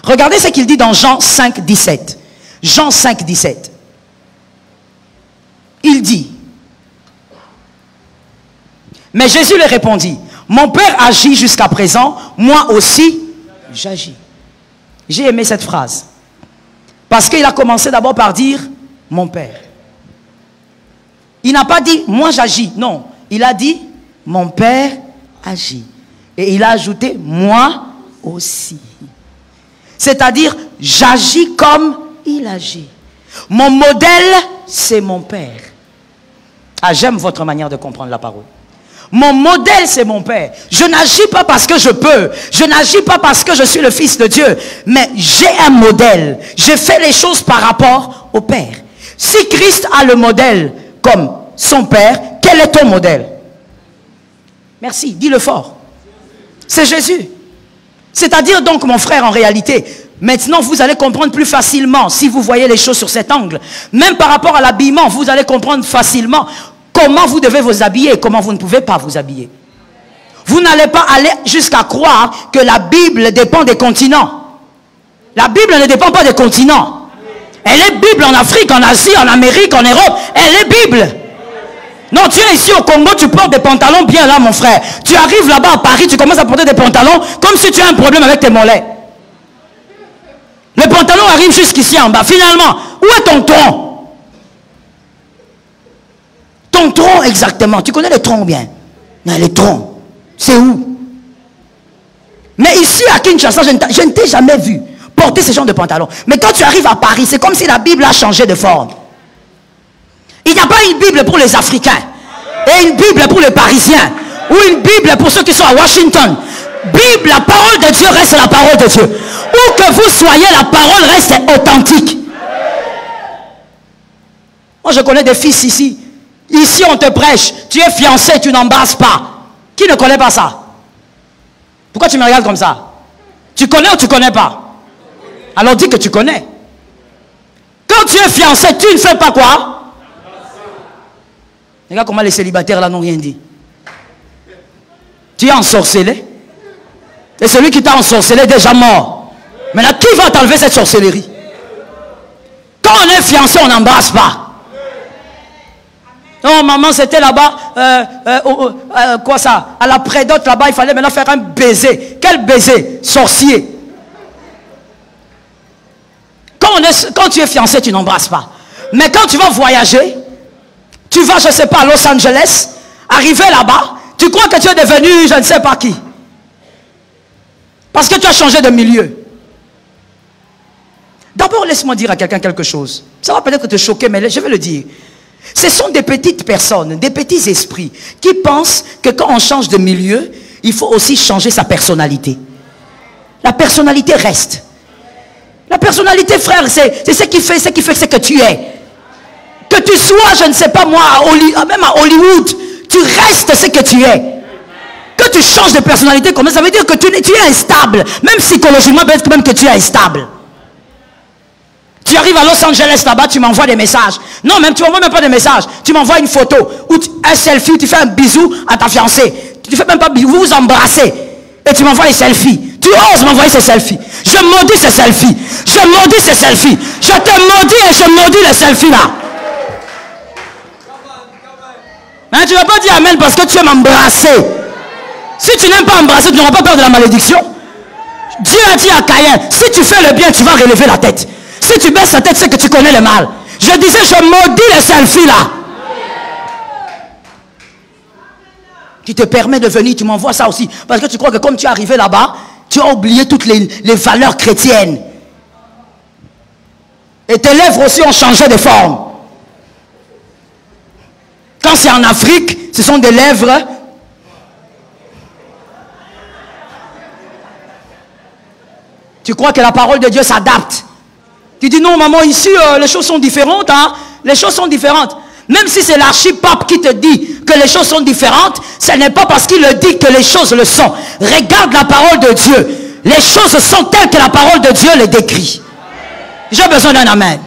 Regardez ce qu'il dit dans Jean 5, 17. Jean 5, 17. Il dit, mais Jésus lui répondit, mon Père agit jusqu'à présent, moi aussi, j'agis. J'ai aimé cette phrase. Parce qu'il a commencé d'abord par dire, mon Père. Il n'a pas dit, moi j'agis. Non, il a dit, mon Père agit. Et il a ajouté, moi aussi. C'est-à-dire, j'agis comme il agit. Mon modèle, c'est mon Père. Ah, j'aime votre manière de comprendre la parole. Mon modèle, c'est mon Père. Je n'agis pas parce que je peux. Je n'agis pas parce que je suis le Fils de Dieu. Mais j'ai un modèle. Je fais les choses par rapport au Père. Si Christ a le modèle comme son Père, quel est ton modèle? Merci, dis-le fort. C'est Jésus. C'est-à-dire donc, mon frère, en réalité, maintenant vous allez comprendre plus facilement si vous voyez les choses sur cet angle. Même par rapport à l'habillement, vous allez comprendre facilement comment vous devez vous habiller et comment vous ne pouvez pas vous habiller. Vous n'allez pas aller jusqu'à croire que la Bible dépend des continents. La Bible ne dépend pas des continents. Elle est Bible en Afrique, en Asie, en Amérique, en Europe. Elle est Bible. Non, tu es ici au Congo, tu portes des pantalons bien là, mon frère. Tu arrives là-bas à Paris, tu commences à porter des pantalons comme si tu as un problème avec tes mollets. Les pantalons arrivent jusqu'ici en bas. Finalement, où est ton tronc? Ton tronc exactement. Tu connais les troncs bien? Non, les troncs. C'est où? Mais ici à Kinshasa, je ne t'ai jamais vu porter ce genre de pantalons. Mais quand tu arrives à Paris, c'est comme si la Bible a changé de forme. Il n'y a pas une Bible pour les Africains et une Bible pour les Parisiens ou une Bible pour ceux qui sont à Washington. Bible, la parole de Dieu reste la parole de Dieu. Où que vous soyez, la parole reste authentique. Moi, je connais des fils ici. Ici, on te prêche. Tu es fiancé, tu n'embrasses pas. Qui ne connaît pas ça? Pourquoi tu me regardes comme ça? Tu connais ou tu ne connais pas? Alors dis que tu connais. Quand tu es fiancé, tu ne fais pas quoi? Regarde comment les célibataires là n'ont rien dit. Tu es ensorcelé. Et celui qui t'a ensorcelé est déjà mort. Maintenant, qui va t'enlever cette sorcellerie? Quand on est fiancé, on n'embrasse pas. Non, maman, c'était là-bas. Quoi ça? À la prédote là-bas, il fallait maintenant faire un baiser. Quel baiser? Sorcier. Quand tu es fiancé, tu n'embrasses pas. Mais quand tu vas voyager, tu vas, je ne sais pas, à Los Angeles, arriver là-bas, tu crois que tu es devenu je ne sais pas qui. Parce que tu as changé de milieu. D'abord, laisse-moi dire à quelqu'un quelque chose. Ça va peut-être te choquer, mais je vais le dire. Ce sont des petites personnes, des petits esprits qui pensent que quand on change de milieu, il faut aussi changer sa personnalité. La personnalité reste. La personnalité, frère, c'est ce qui fait ce que tu es. Que tu sois, je ne sais pas moi, même à Hollywood, tu restes ce que tu es. Que tu changes de personnalité comme ça veut dire que tu es instable. Même psychologiquement, peut-être même que tu es instable. Tu arrives à Los Angeles là-bas, tu m'envoies des messages. Non, même tu m'envoies même pas de messages. Tu m'envoies une photo, ou un selfie, où tu fais un bisou à ta fiancée. Tu ne fais même pas bisou, vous vous embrassez. Et tu m'envoies les selfies. Tu oses m'envoyer ces selfies. Je maudis ces selfies. Je maudis ces selfies. Je te maudis et je maudis les selfies là. Hein, tu ne vas pas dire amen parce que tu veux m'embrasser. Si tu n'aimes pas embrasser, tu n'auras pas peur de la malédiction. Dieu a dit à Caïn, si tu fais le bien, tu vas relever la tête. Si tu baisses la tête, c'est que tu connais le mal. Je disais, je maudis les selfies là. Qui te permet de venir, tu m'envoies ça aussi. Parce que tu crois que comme tu es arrivé là-bas, tu as oublié toutes les valeurs chrétiennes. Et tes lèvres aussi ont changé de forme. Quand c'est en Afrique, ce sont des lèvres. Tu crois que la parole de Dieu s'adapte. Tu dis non maman, ici les choses sont différentes. Hein? Les choses sont différentes. Même si c'est l'archipape qui te dit que les choses sont différentes, ce n'est pas parce qu'il le dit que les choses le sont. Regarde la parole de Dieu. Les choses sont telles que la parole de Dieu les décrit. J'ai besoin d'un amen.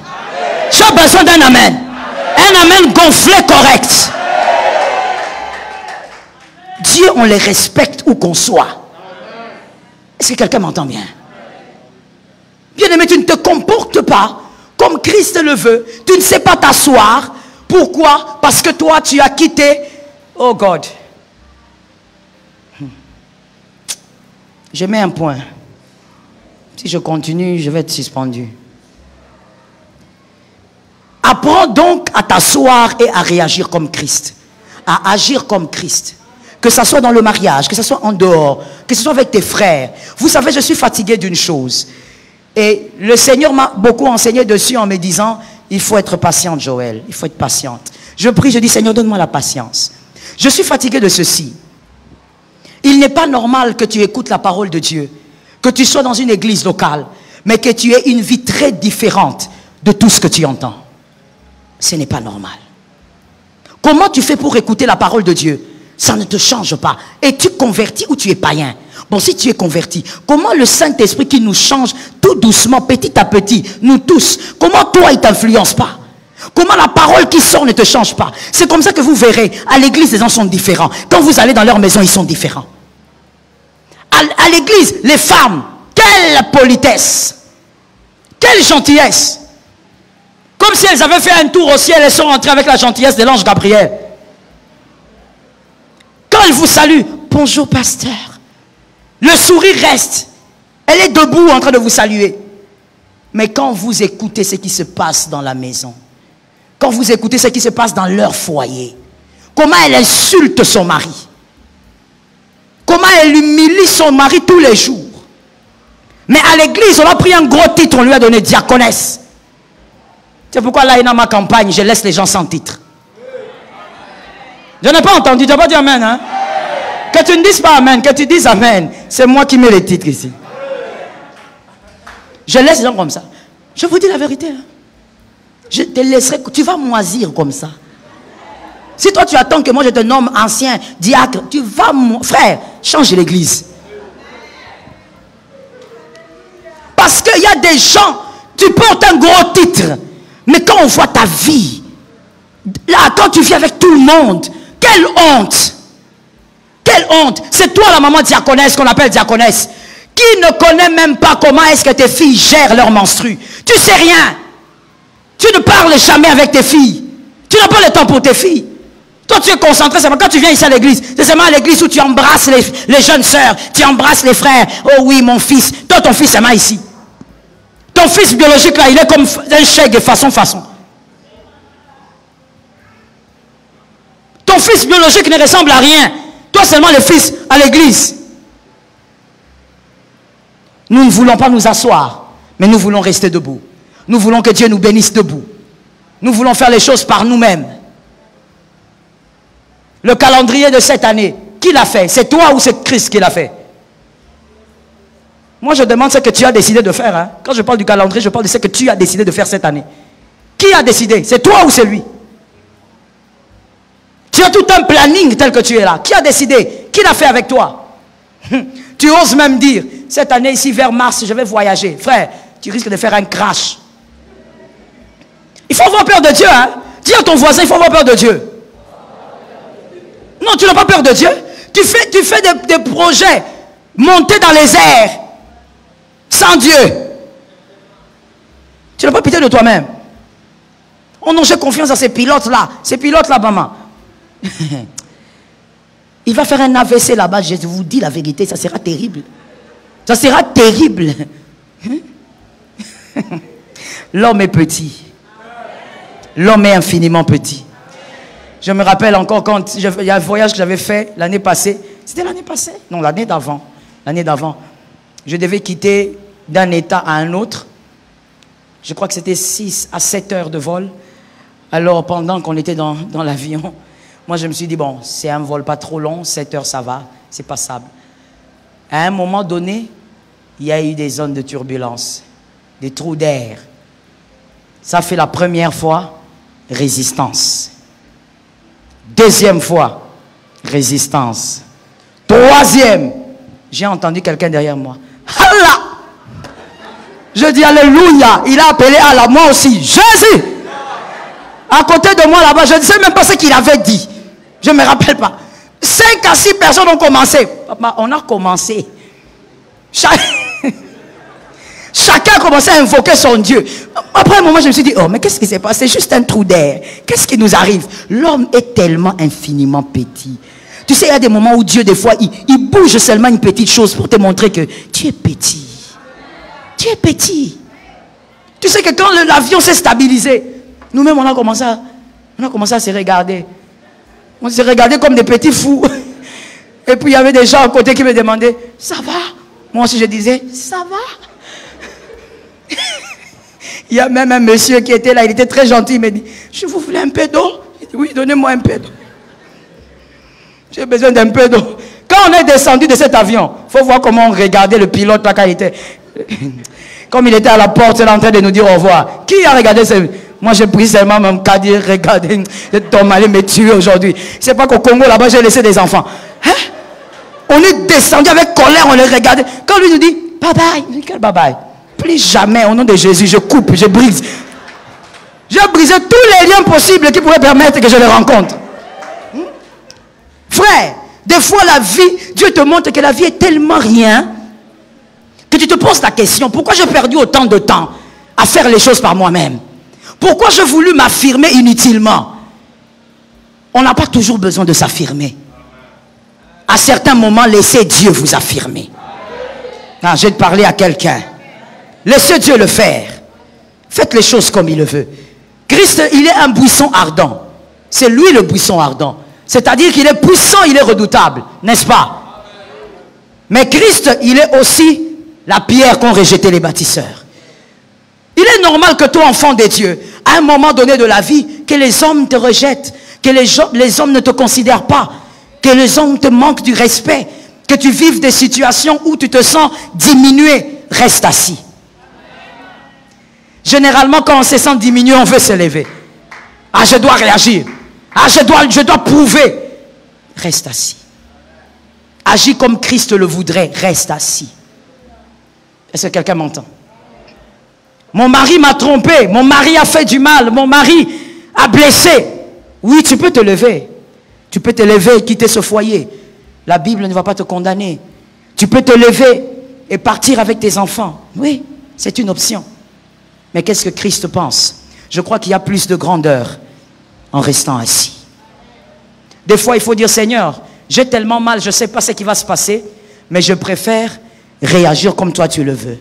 J'ai besoin d'un amen. Un amen gonflé correct. Dieu, on les respecte où qu'on soit. Est-ce que quelqu'un m'entend bien? Bien-aimé, tu ne te comportes pas comme Christ le veut. Tu ne sais pas t'asseoir. Pourquoi? Parce que toi, tu as quitté. Oh God. Je mets un point. Si je continue, je vais être suspendu. Apprends donc à t'asseoir et à réagir comme Christ. À agir comme Christ. Que ce soit dans le mariage, que ce soit en dehors, que ce soit avec tes frères. Vous savez, je suis fatigué d'une chose. Et le Seigneur m'a beaucoup enseigné dessus en me disant, il faut être patiente, Joël. Il faut être patiente. Je prie, je dis, Seigneur, donne-moi la patience. Je suis fatigué de ceci. Il n'est pas normal que tu écoutes la parole de Dieu, que tu sois dans une église locale, mais que tu aies une vie très différente de tout ce que tu entends. Ce n'est pas normal. Comment tu fais pour écouter la parole de Dieu? Ça ne te change pas. Es-tu converti ou tu es païen? Bon, si tu es converti, comment le Saint-Esprit qui nous change tout doucement, petit à petit, nous tous, comment toi il ne t'influence pas? Comment la parole qui sort ne te change pas? C'est comme ça que vous verrez, à l'église les gens sont différents. Quand vous allez dans leur maison, ils sont différents. À l'église, les femmes, quelle politesse, quelle gentillesse. Comme si elles avaient fait un tour au ciel, elles sont rentrées avec la gentillesse de l'ange Gabriel. Quand elles vous saluent, bonjour pasteur. Le sourire reste. Elle est debout en train de vous saluer. Mais quand vous écoutez ce qui se passe dans la maison, quand vous écoutez ce qui se passe dans leur foyer, comment elle insulte son mari, comment elle humilie son mari tous les jours. Mais à l'église, on a pris un gros titre, on lui a donné diaconesse. C'est pourquoi là, dans ma campagne, je laisse les gens sans titre. Je n'ai pas entendu, tu n'as pas dit amen, hein? Que tu ne dises pas amen, que tu dises amen. C'est moi qui mets les titres ici. Je laisse les gens comme ça. Je vous dis la vérité. Hein? Je te laisserai, tu vas moisir comme ça. Si toi tu attends que moi je te nomme ancien diacre, tu vas, frère, change l'église. Parce qu'il y a des gens, tu portes un gros titre, mais quand on voit ta vie, là, quand tu vis avec tout le monde, quelle honte! Quelle honte! C'est toi la maman diaconesse qu'on appelle diaconesse, qui ne connaît même pas comment est-ce que tes filles gèrent leur menstru. Tu sais rien. Tu ne parles jamais avec tes filles. Tu n'as pas le temps pour tes filles. Toi, tu es concentré seulement quand tu viens ici à l'église. C'est seulement à l'église où tu embrasses les jeunes sœurs, tu embrasses les frères. Oh oui, mon fils. Toi, ton fils, c'est moi ici. Ton fils biologique, là, il est comme un chèque de façon. Ton fils biologique ne ressemble à rien. Toi, seulement le fils à l'église. Nous ne voulons pas nous asseoir, mais nous voulons rester debout. Nous voulons que Dieu nous bénisse debout. Nous voulons faire les choses par nous-mêmes. Le calendrier de cette année, qui l'a fait? C'est toi ou c'est Christ qui l'a fait? Moi, je demande ce que tu as décidé de faire. Hein? Quand je parle du calendrier, je parle de ce que tu as décidé de faire cette année. Qui a décidé? C'est toi ou c'est lui? Tu as tout un planning tel que tu es là. Qui a décidé? Qui l'a fait avec toi? Tu oses même dire, cette année ici, vers mars, je vais voyager. Frère, tu risques de faire un crash. Il faut avoir peur de Dieu. Hein? Dis à ton voisin, il faut avoir peur de Dieu. Non, tu n'as pas peur de Dieu. Tu fais des projets monter dans les airs sans Dieu. Tu n'as pas pitié de toi-même. On n'a pas confiance à ces pilotes-là. Ces pilotes-là, maman. Il va faire un AVC là-bas. Je vous dis la vérité, ça sera terrible. Ça sera terrible. L'homme est petit. L'homme est infiniment petit. Je me rappelle encore quand il y a un voyage que j'avais fait l'année passée. C'était l'année passée? Non, l'année d'avant. L'année d'avant. Je devais quitter d'un état à un autre. Je crois que c'était 6 à 7 heures de vol. Alors, pendant qu'on était dans l'avion, moi je me suis dit, bon, c'est un vol pas trop long, 7 heures ça va, c'est passable. À un moment donné, il y a eu des zones de turbulence, des trous d'air. Ça fait la première fois, résistance. Deuxième fois, résistance. Troisième, j'ai entendu quelqu'un derrière moi. Allah! Je dis alléluia. Il a appelé Allah, moi aussi. Jésus! À côté de moi là-bas, je ne sais même pas ce qu'il avait dit. Je ne me rappelle pas. 5 à 6 personnes ont commencé. Papa, on a commencé. Chacun a commencé à invoquer son Dieu. Après un moment, je me suis dit, oh, mais qu'est-ce qui s'est passé? C'est juste un trou d'air. Qu'est-ce qui nous arrive? L'homme est tellement infiniment petit. Tu sais, il y a des moments où Dieu, des fois, il bouge seulement une petite chose pour te montrer que tu es petit. Tu es petit. Tu sais que quand l'avion s'est stabilisé, nous-mêmes, on a commencé à se regarder. On se regardait comme des petits fous. Et puis, il y avait des gens à côté qui me demandaient, ça va? Moi aussi, je disais, ça va? Il y a même un monsieur qui était là, il était très gentil, il m'a dit, je vous voulais un peu d'eau? Il dit, oui, donnez-moi un peu d'eau. J'ai besoin d'un peu d'eau. Quand on est descendu de cet avion, il faut voir comment on regardait le pilote là quand il était... Comme il était à la porte, il est en train de nous dire au revoir. Qui a regardé ce... Moi, j'ai pris seulement mon caddie, regardez, Tom allait me tuer aujourd'hui. C'est pas qu'au Congo, là-bas, j'ai laissé des enfants. Hein? On est descendu avec colère, on les regardait. Quand lui nous dit, bye bye, quel bye bye? Plus jamais, au nom de Jésus, je coupe, je brise. J'ai brisé tous les liens possibles qui pourraient permettre que je les rencontre. Frère, des fois la vie, Dieu te montre que la vie est tellement rien que tu te poses la question, pourquoi j'ai perdu autant de temps à faire les choses par moi-même? Pourquoi j'ai voulu m'affirmer inutilement? On n'a pas toujours besoin de s'affirmer. À certains moments, laissez Dieu vous affirmer. Ah, je vais te parler à quelqu'un. Laissez Dieu le faire. Faites les choses comme il le veut. Christ, il est un buisson ardent. C'est lui le buisson ardent. C'est-à-dire qu'il est puissant, il est redoutable. N'est-ce pas? Mais Christ, il est aussi la pierre qu'ont rejeté les bâtisseurs. Il est normal que toi, enfant de Dieu, à un moment donné de la vie, que les hommes te rejettent, que les hommes ne te considèrent pas, que les hommes te manquent du respect, que tu vives des situations où tu te sens diminué. Reste assis. Généralement, quand on se sent diminué, on veut se lever. Ah, je dois réagir. Ah, je dois prouver. Reste assis. Agis comme Christ le voudrait. Reste assis. Est-ce que quelqu'un m'entend? Mon mari m'a trompé. Mon mari a fait du mal. Mon mari a blessé. Oui, tu peux te lever. Tu peux te lever et quitter ce foyer. La Bible ne va pas te condamner. Tu peux te lever et partir avec tes enfants. Oui, c'est une option. Mais qu'est-ce que Christ pense? Je crois qu'il y a plus de grandeur en restant assis. Des fois, il faut dire, Seigneur, j'ai tellement mal, je ne sais pas ce qui va se passer, mais je préfère réagir comme toi tu le veux.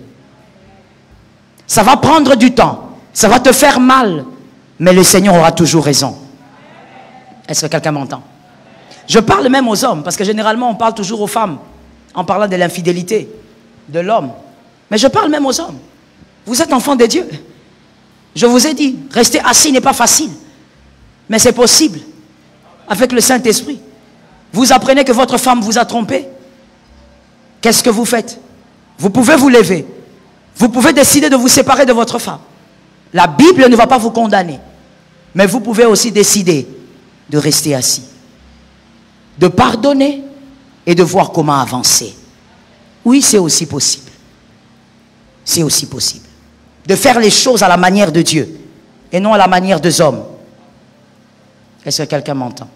Ça va prendre du temps, ça va te faire mal, mais le Seigneur aura toujours raison. Est-ce que quelqu'un m'entend? Je parle même aux hommes, parce que généralement, on parle toujours aux femmes, en parlant de l'infidélité de l'homme. Mais je parle même aux hommes. Vous êtes enfants de Dieu. Je vous ai dit, rester assis n'est pas facile. Mais c'est possible. Avec le Saint-Esprit. Vous apprenez que votre femme vous a trompé. Qu'est-ce que vous faites? Vous pouvez vous lever. Vous pouvez décider de vous séparer de votre femme. La Bible ne va pas vous condamner. Mais vous pouvez aussi décider de rester assis. De pardonner et de voir comment avancer. Oui, c'est aussi possible. C'est aussi possible. De faire les choses à la manière de Dieu et non à la manière des hommes. Est-ce que quelqu'un m'entend?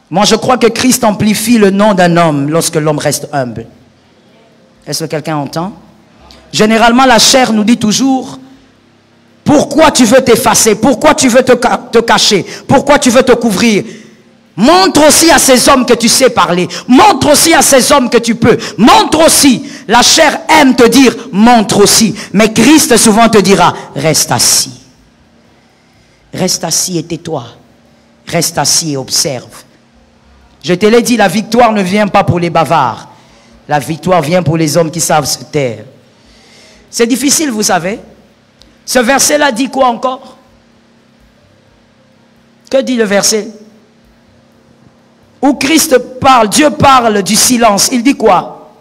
Moi, je crois que Christ amplifie le nom d'un homme lorsque l'homme reste humble. Est-ce que quelqu'un entend? Généralement, la chair nous dit toujours, pourquoi tu veux t'effacer? Pourquoi tu veux te cacher? Pourquoi tu veux te couvrir? Montre aussi à ces hommes que tu sais parler. Montre aussi à ces hommes que tu peux. Montre aussi. La chair aime te dire, montre aussi. Mais Christ souvent te dira, reste assis. Reste assis et tais-toi. Reste assis et observe. Je te l'ai dit, la victoire ne vient pas pour les bavards. La victoire vient pour les hommes qui savent se taire. C'est difficile, vous savez. Ce verset-là dit quoi encore? Que dit le verset? Où Christ parle, Dieu parle du silence. Il dit quoi?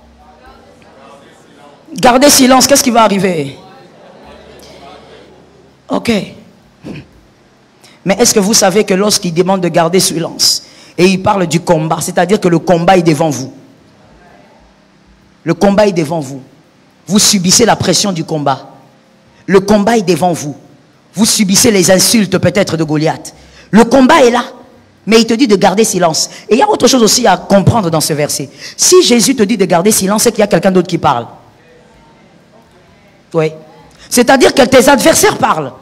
Gardez silence, qu'est-ce qui va arriver? Ok. Mais est-ce que vous savez que lorsqu'il demande de garder silence, et il parle du combat, c'est-à-dire que le combat est devant vous. Le combat est devant vous. Vous subissez la pression du combat. Le combat est devant vous. Vous subissez les insultes peut-être de Goliath. Le combat est là. Mais il te dit de garder silence. Et il y a autre chose aussi à comprendre dans ce verset. Si Jésus te dit de garder silence, c'est qu'il y a quelqu'un d'autre qui parle. Oui. C'est-à-dire que tes adversaires parlent.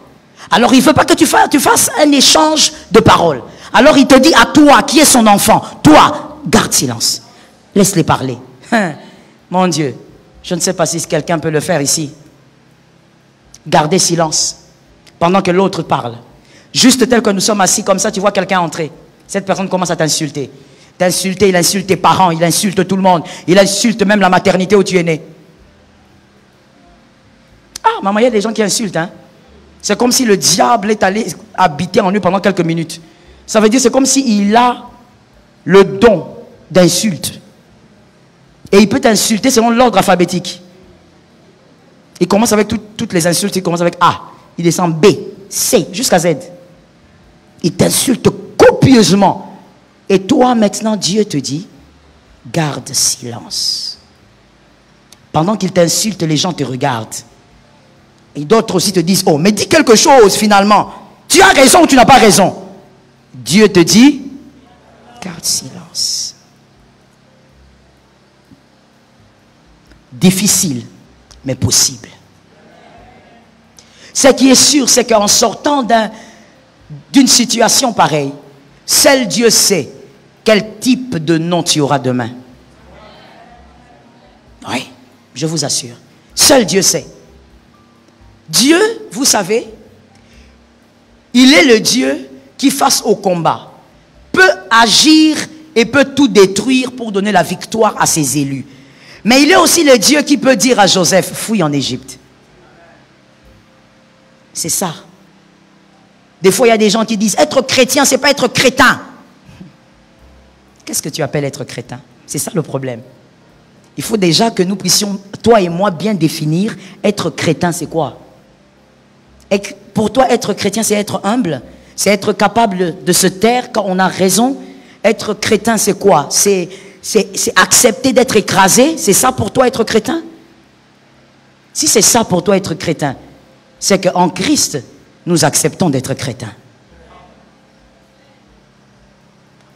Alors il ne veut pas que tu fasses un échange de paroles. Alors il te dit à toi, qui est son enfant, toi, garde silence. Laisse-les parler. Mon Dieu, je ne sais pas si quelqu'un peut le faire ici. Gardez silence pendant que l'autre parle. Juste tel que nous sommes assis comme ça, tu vois quelqu'un entrer. Cette personne commence à t'insulter. T'insulter, il insulte tes parents, il insulte tout le monde. Il insulte même la maternité où tu es né. Ah, maman, il y a des gens qui insultent, hein. C'est comme si le diable est allé habiter en lui pendant quelques minutes. Ça veut dire c'est comme s'il a le don d'insulte. Et il peut t'insulter selon l'ordre alphabétique. Il commence avec toutes les insultes, il commence avec A. Il descend B, C, jusqu'à Z. Il t'insulte copieusement. Et toi maintenant, Dieu te dit, garde silence. Pendant qu'il t'insulte, les gens te regardent. Et d'autres aussi te disent, oh, mais dis quelque chose finalement. Tu as raison ou tu n'as pas raison. Dieu te dit, garde silence. Difficile, mais possible. Ce qui est sûr, c'est qu'en sortant d'une situation pareille, seul Dieu sait quel type de nom tu auras demain. Oui, je vous assure. Seul Dieu sait. Dieu, vous savez, il est le Dieu qui, face au combat, peut agir et peut tout détruire pour donner la victoire à ses élus. Mais il est aussi le Dieu qui peut dire à Joseph, fuis en Égypte. C'est ça. Des fois, il y a des gens qui disent, être chrétien, c'est pas être crétin. Qu'est-ce que tu appelles être crétin? C'est ça le problème. Il faut déjà que nous puissions, toi et moi, bien définir, être crétin, c'est quoi? Et pour toi, être chrétien, c'est être humble, c'est être capable de se taire quand on a raison. Être crétin, c'est quoi? C'est accepter d'être écrasé. C'est ça pour toi être crétin? Si c'est ça pour toi être crétin, c'est qu'en Christ, nous acceptons d'être crétins.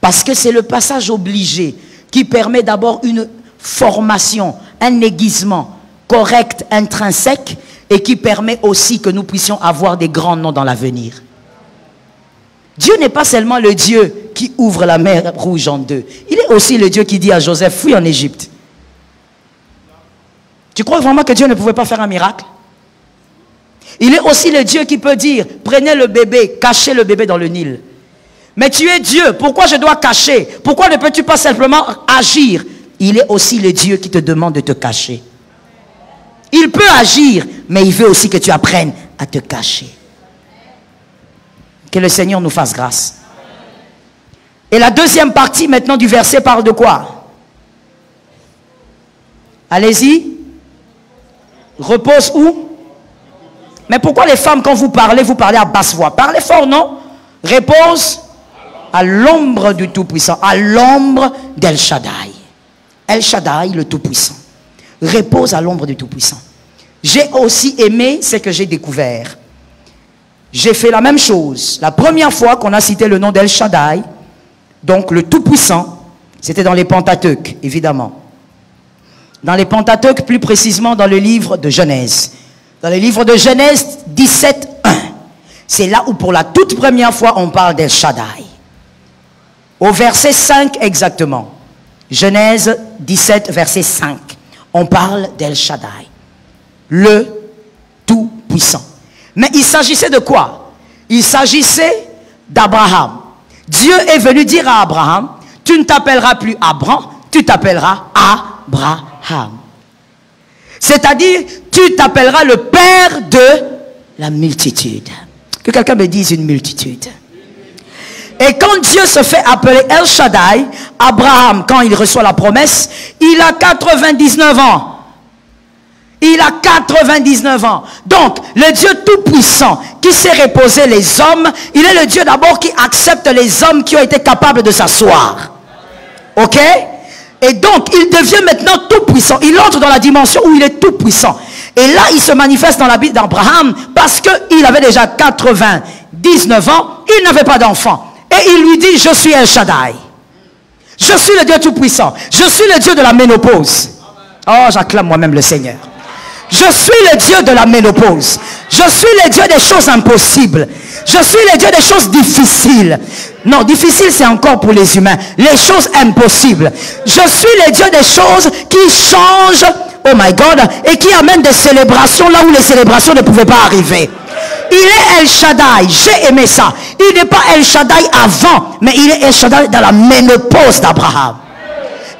Parce que c'est le passage obligé qui permet d'abord une formation, un aiguisement correct, intrinsèque, et qui permet aussi que nous puissions avoir des grands noms dans l'avenir. Dieu n'est pas seulement le Dieu qui ouvre la mer rouge en deux. Il est aussi le Dieu qui dit à Joseph, fuis en Égypte. Tu crois vraiment que Dieu ne pouvait pas faire un miracle? Il est aussi le Dieu qui peut dire, prenez le bébé, cachez le bébé dans le Nil. Mais tu es Dieu, pourquoi je dois cacher? Pourquoi ne peux-tu pas simplement agir? Il est aussi le Dieu qui te demande de te cacher. Il peut agir, mais il veut aussi que tu apprennes à te cacher. Que le Seigneur nous fasse grâce. Et la deuxième partie maintenant du verset parle de quoi? Allez-y. Repose où? Mais pourquoi les femmes, quand vous parlez à basse voix? Parlez fort, non? Repose à l'ombre du Tout-Puissant, à l'ombre d'El Shaddai. El Shaddai, le Tout-Puissant. Repose à l'ombre du Tout-Puissant. J'ai aussi aimé ce que j'ai découvert. J'ai fait la même chose. La première fois qu'on a cité le nom d'El Shaddai, donc le Tout-Puissant, c'était dans les Pentateuques, évidemment. Dans les Pentateuques, plus précisément dans le livre de Genèse. Dans le livre de Genèse 17, 1. C'est là où pour la toute première fois on parle d'El Shaddai. Au verset 5 exactement. Genèse 17, verset 5. On parle d'El Shaddai. Le Tout-Puissant. Mais il s'agissait de quoi? Il s'agissait d'Abraham. Dieu est venu dire à Abraham, tu ne t'appelleras plus Abraham, tu t'appelleras Abraham. C'est-à-dire, tu t'appelleras le père de la multitude. Que quelqu'un me dise une multitude. Et quand Dieu se fait appeler El Shaddai, Abraham, quand il reçoit la promesse, il a 99 ans. Il a 99 ans. Donc, le Dieu tout-puissant qui sait reposer les hommes, il est le Dieu d'abord qui accepte les hommes qui ont été capables de s'asseoir. Ok? Et donc, il devient maintenant tout-puissant. Il entre dans la dimension où il est tout-puissant. Et là, il se manifeste dans la Bible d'Abraham parce qu'il avait déjà 99 ans, il n'avait pas d'enfant. Et il lui dit, je suis El Shaddai. Je suis le Dieu tout-puissant. Je suis le Dieu de la ménopause. Oh, j'acclame moi-même le Seigneur. Je suis le Dieu de la ménopause. Je suis le Dieu des choses impossibles. Je suis le Dieu des choses difficiles. Non, difficile c'est encore pour les humains. Les choses impossibles. Je suis le Dieu des choses qui changent, oh my God, et qui amènent des célébrations là où les célébrations ne pouvaient pas arriver. Il est El Shaddai, j'ai aimé ça. Il n'est pas El Shaddai avant, mais il est El Shaddai dans la ménopause d'Abraham.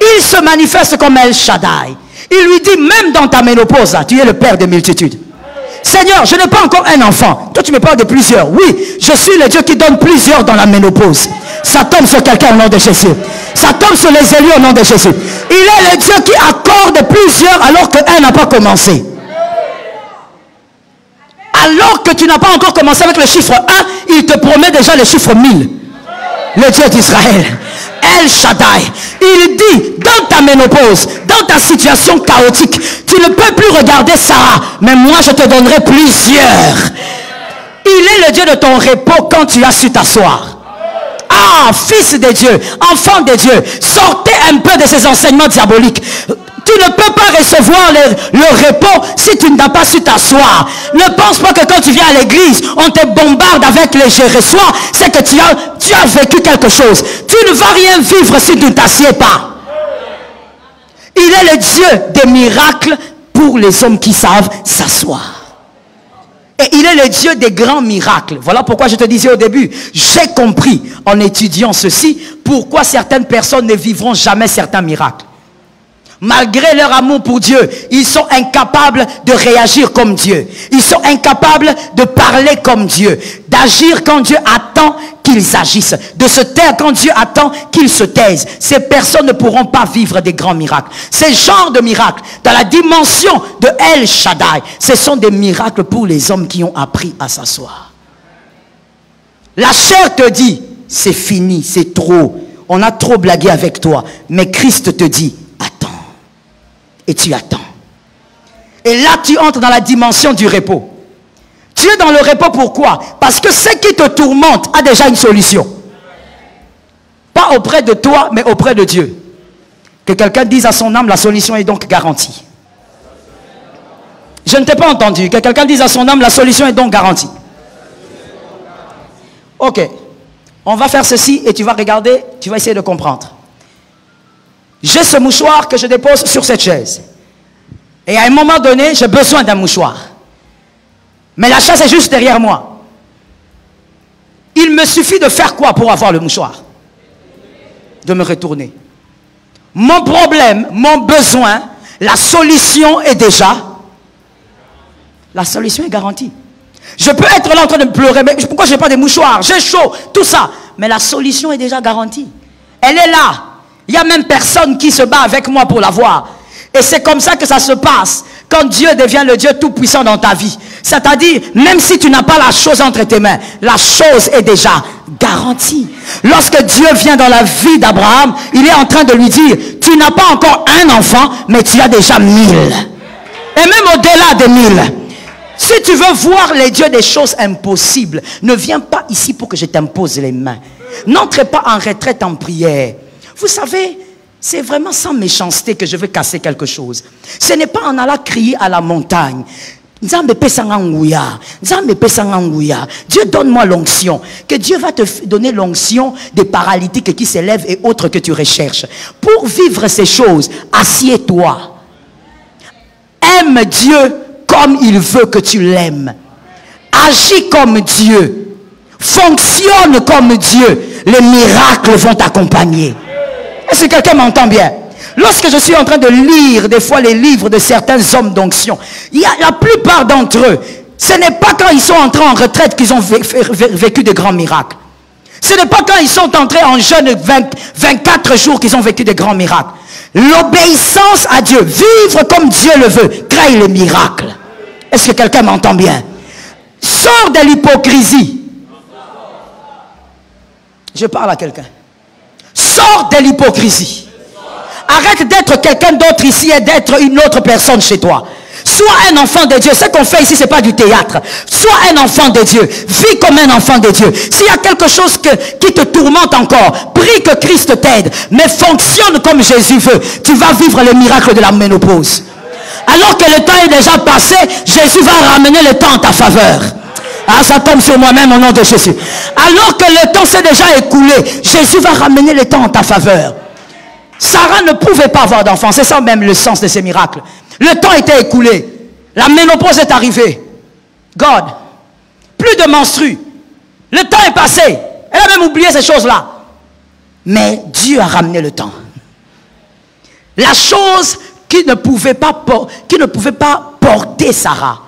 Il se manifeste comme El Shaddai. Il lui dit, même dans ta ménopause, là, tu es le père de multitudes. Seigneur, je n'ai pas encore un enfant. Toi, tu me parles de plusieurs. Oui, je suis le Dieu qui donne plusieurs dans la ménopause. Ça tombe sur quelqu'un au nom de Jésus. Ça tombe sur les élus au nom de Jésus. Il est le Dieu qui accorde plusieurs alors qu'un n'a pas commencé. Alors que tu n'as pas encore commencé avec le chiffre 1, il te promet déjà le chiffre 1000. Le Dieu d'Israël, El Shaddai, il dit, dans ta ménopause, dans ta situation chaotique, tu ne peux plus regarder Sarah, mais moi je te donnerai plusieurs. Il est le Dieu de ton repos quand tu as su t'asseoir. Ah, fils de Dieu, enfant de Dieu, sortez un peu de ces enseignements diaboliques. Tu ne peux pas recevoir le repos si tu n'as pas su t'asseoir. Ne pense pas que quand tu viens à l'église, on te bombarde avec les je reçois. C'est que tu as vécu quelque chose. Tu ne vas rien vivre si tu ne t'assieds pas. Il est le Dieu des miracles pour les hommes qui savent s'asseoir. Et il est le Dieu des grands miracles. Voilà pourquoi je te disais au début, j'ai compris en étudiant ceci, pourquoi certaines personnes ne vivront jamais certains miracles. Malgré leur amour pour Dieu, ils sont incapables de réagir comme Dieu. Ils sont incapables de parler comme Dieu. D'agir quand Dieu attend qu'ils agissent. De se taire quand Dieu attend qu'ils se taisent. Ces personnes ne pourront pas vivre des grands miracles. Ces genres de miracles, dans la dimension de El Shaddai, ce sont des miracles pour les hommes qui ont appris à s'asseoir. La chair te dit, c'est fini, c'est trop. On a trop blagué avec toi. Mais Christ te dit, attends. Et tu attends. Et là, tu entres dans la dimension du repos. Tu es dans le repos, pourquoi? Parce que ce qui te tourmente a déjà une solution. Pas auprès de toi, mais auprès de Dieu. Que quelqu'un dise à son âme, la solution est donc garantie. Je ne t'ai pas entendu. Que quelqu'un dise à son âme, la solution est donc garantie. Ok. On va faire ceci et tu vas regarder, tu vas essayer de comprendre. J'ai ce mouchoir que je dépose sur cette chaise. Et à un moment donné, j'ai besoin d'un mouchoir. Mais la chaise est juste derrière moi. Il me suffit de faire quoi pour avoir le mouchoir? De me retourner. Mon problème, mon besoin, la solution est déjà... La solution est garantie. Je peux être là en train de pleurer, mais pourquoi je n'ai pas de mouchoir? J'ai chaud, tout ça. Mais la solution est déjà garantie. Elle est là. Il n'y a même personne qui se bat avec moi pour l'avoir. Et c'est comme ça que ça se passe quand Dieu devient le Dieu tout-puissant dans ta vie. C'est-à-dire, même si tu n'as pas la chose entre tes mains, la chose est déjà garantie. Lorsque Dieu vient dans la vie d'Abraham, il est en train de lui dire, tu n'as pas encore un enfant, mais tu as déjà 1000. Et même au-delà de 1000. Si tu veux voir les dieux des choses impossibles, ne viens pas ici pour que je t'impose les mains. N'entre pas en retraite en prière. Vous savez, c'est vraiment sans méchanceté que je veux casser quelque chose. Ce n'est pas en allant crier à la montagne. Dieu donne-moi l'onction. Que Dieu va te donner l'onction des paralytiques qui s'élèvent et autres que tu recherches. Pour vivre ces choses, assieds-toi. Aime Dieu comme il veut que tu l'aimes. Agis comme Dieu. Fonctionne comme Dieu. Les miracles vont t'accompagner. Est-ce que quelqu'un m'entend bien? Lorsque je suis en train de lire des fois les livres de certains hommes d'onction, il y a la plupart d'entre eux, ce n'est pas quand ils sont entrés en retraite qu'ils ont vécu de grands miracles. Ce n'est pas quand ils sont entrés en jeûne 24 jours qu'ils ont vécu de grands miracles. L'obéissance à Dieu, vivre comme Dieu le veut, crée les miracles. Est-ce que quelqu'un m'entend bien? Sors de l'hypocrisie. Je parle à quelqu'un. Sors de l'hypocrisie. Arrête d'être quelqu'un d'autre ici et d'être une autre personne chez toi. Sois un enfant de Dieu. Ce qu'on fait ici, ce n'est pas du théâtre. Sois un enfant de Dieu. Vis comme un enfant de Dieu. S'il y a quelque chose qui te tourmente encore, prie que Christ t'aide. Mais fonctionne comme Jésus veut. Tu vas vivre le miracle de la ménopause. Alors que le temps est déjà passé, Jésus va ramener le temps en ta faveur. Ah, ça tombe sur moi-même au nom de Jésus. Alors que le temps s'est déjà écoulé, Jésus va ramener le temps en ta faveur. Sarah ne pouvait pas avoir d'enfant. C'est ça même le sens de ces miracles. Le temps était écoulé. La ménopause est arrivée. God. Plus de menstrues. Le temps est passé. Elle a même oublié ces choses-là. Mais Dieu a ramené le temps. La chose qui ne pouvait pas porter Sarah.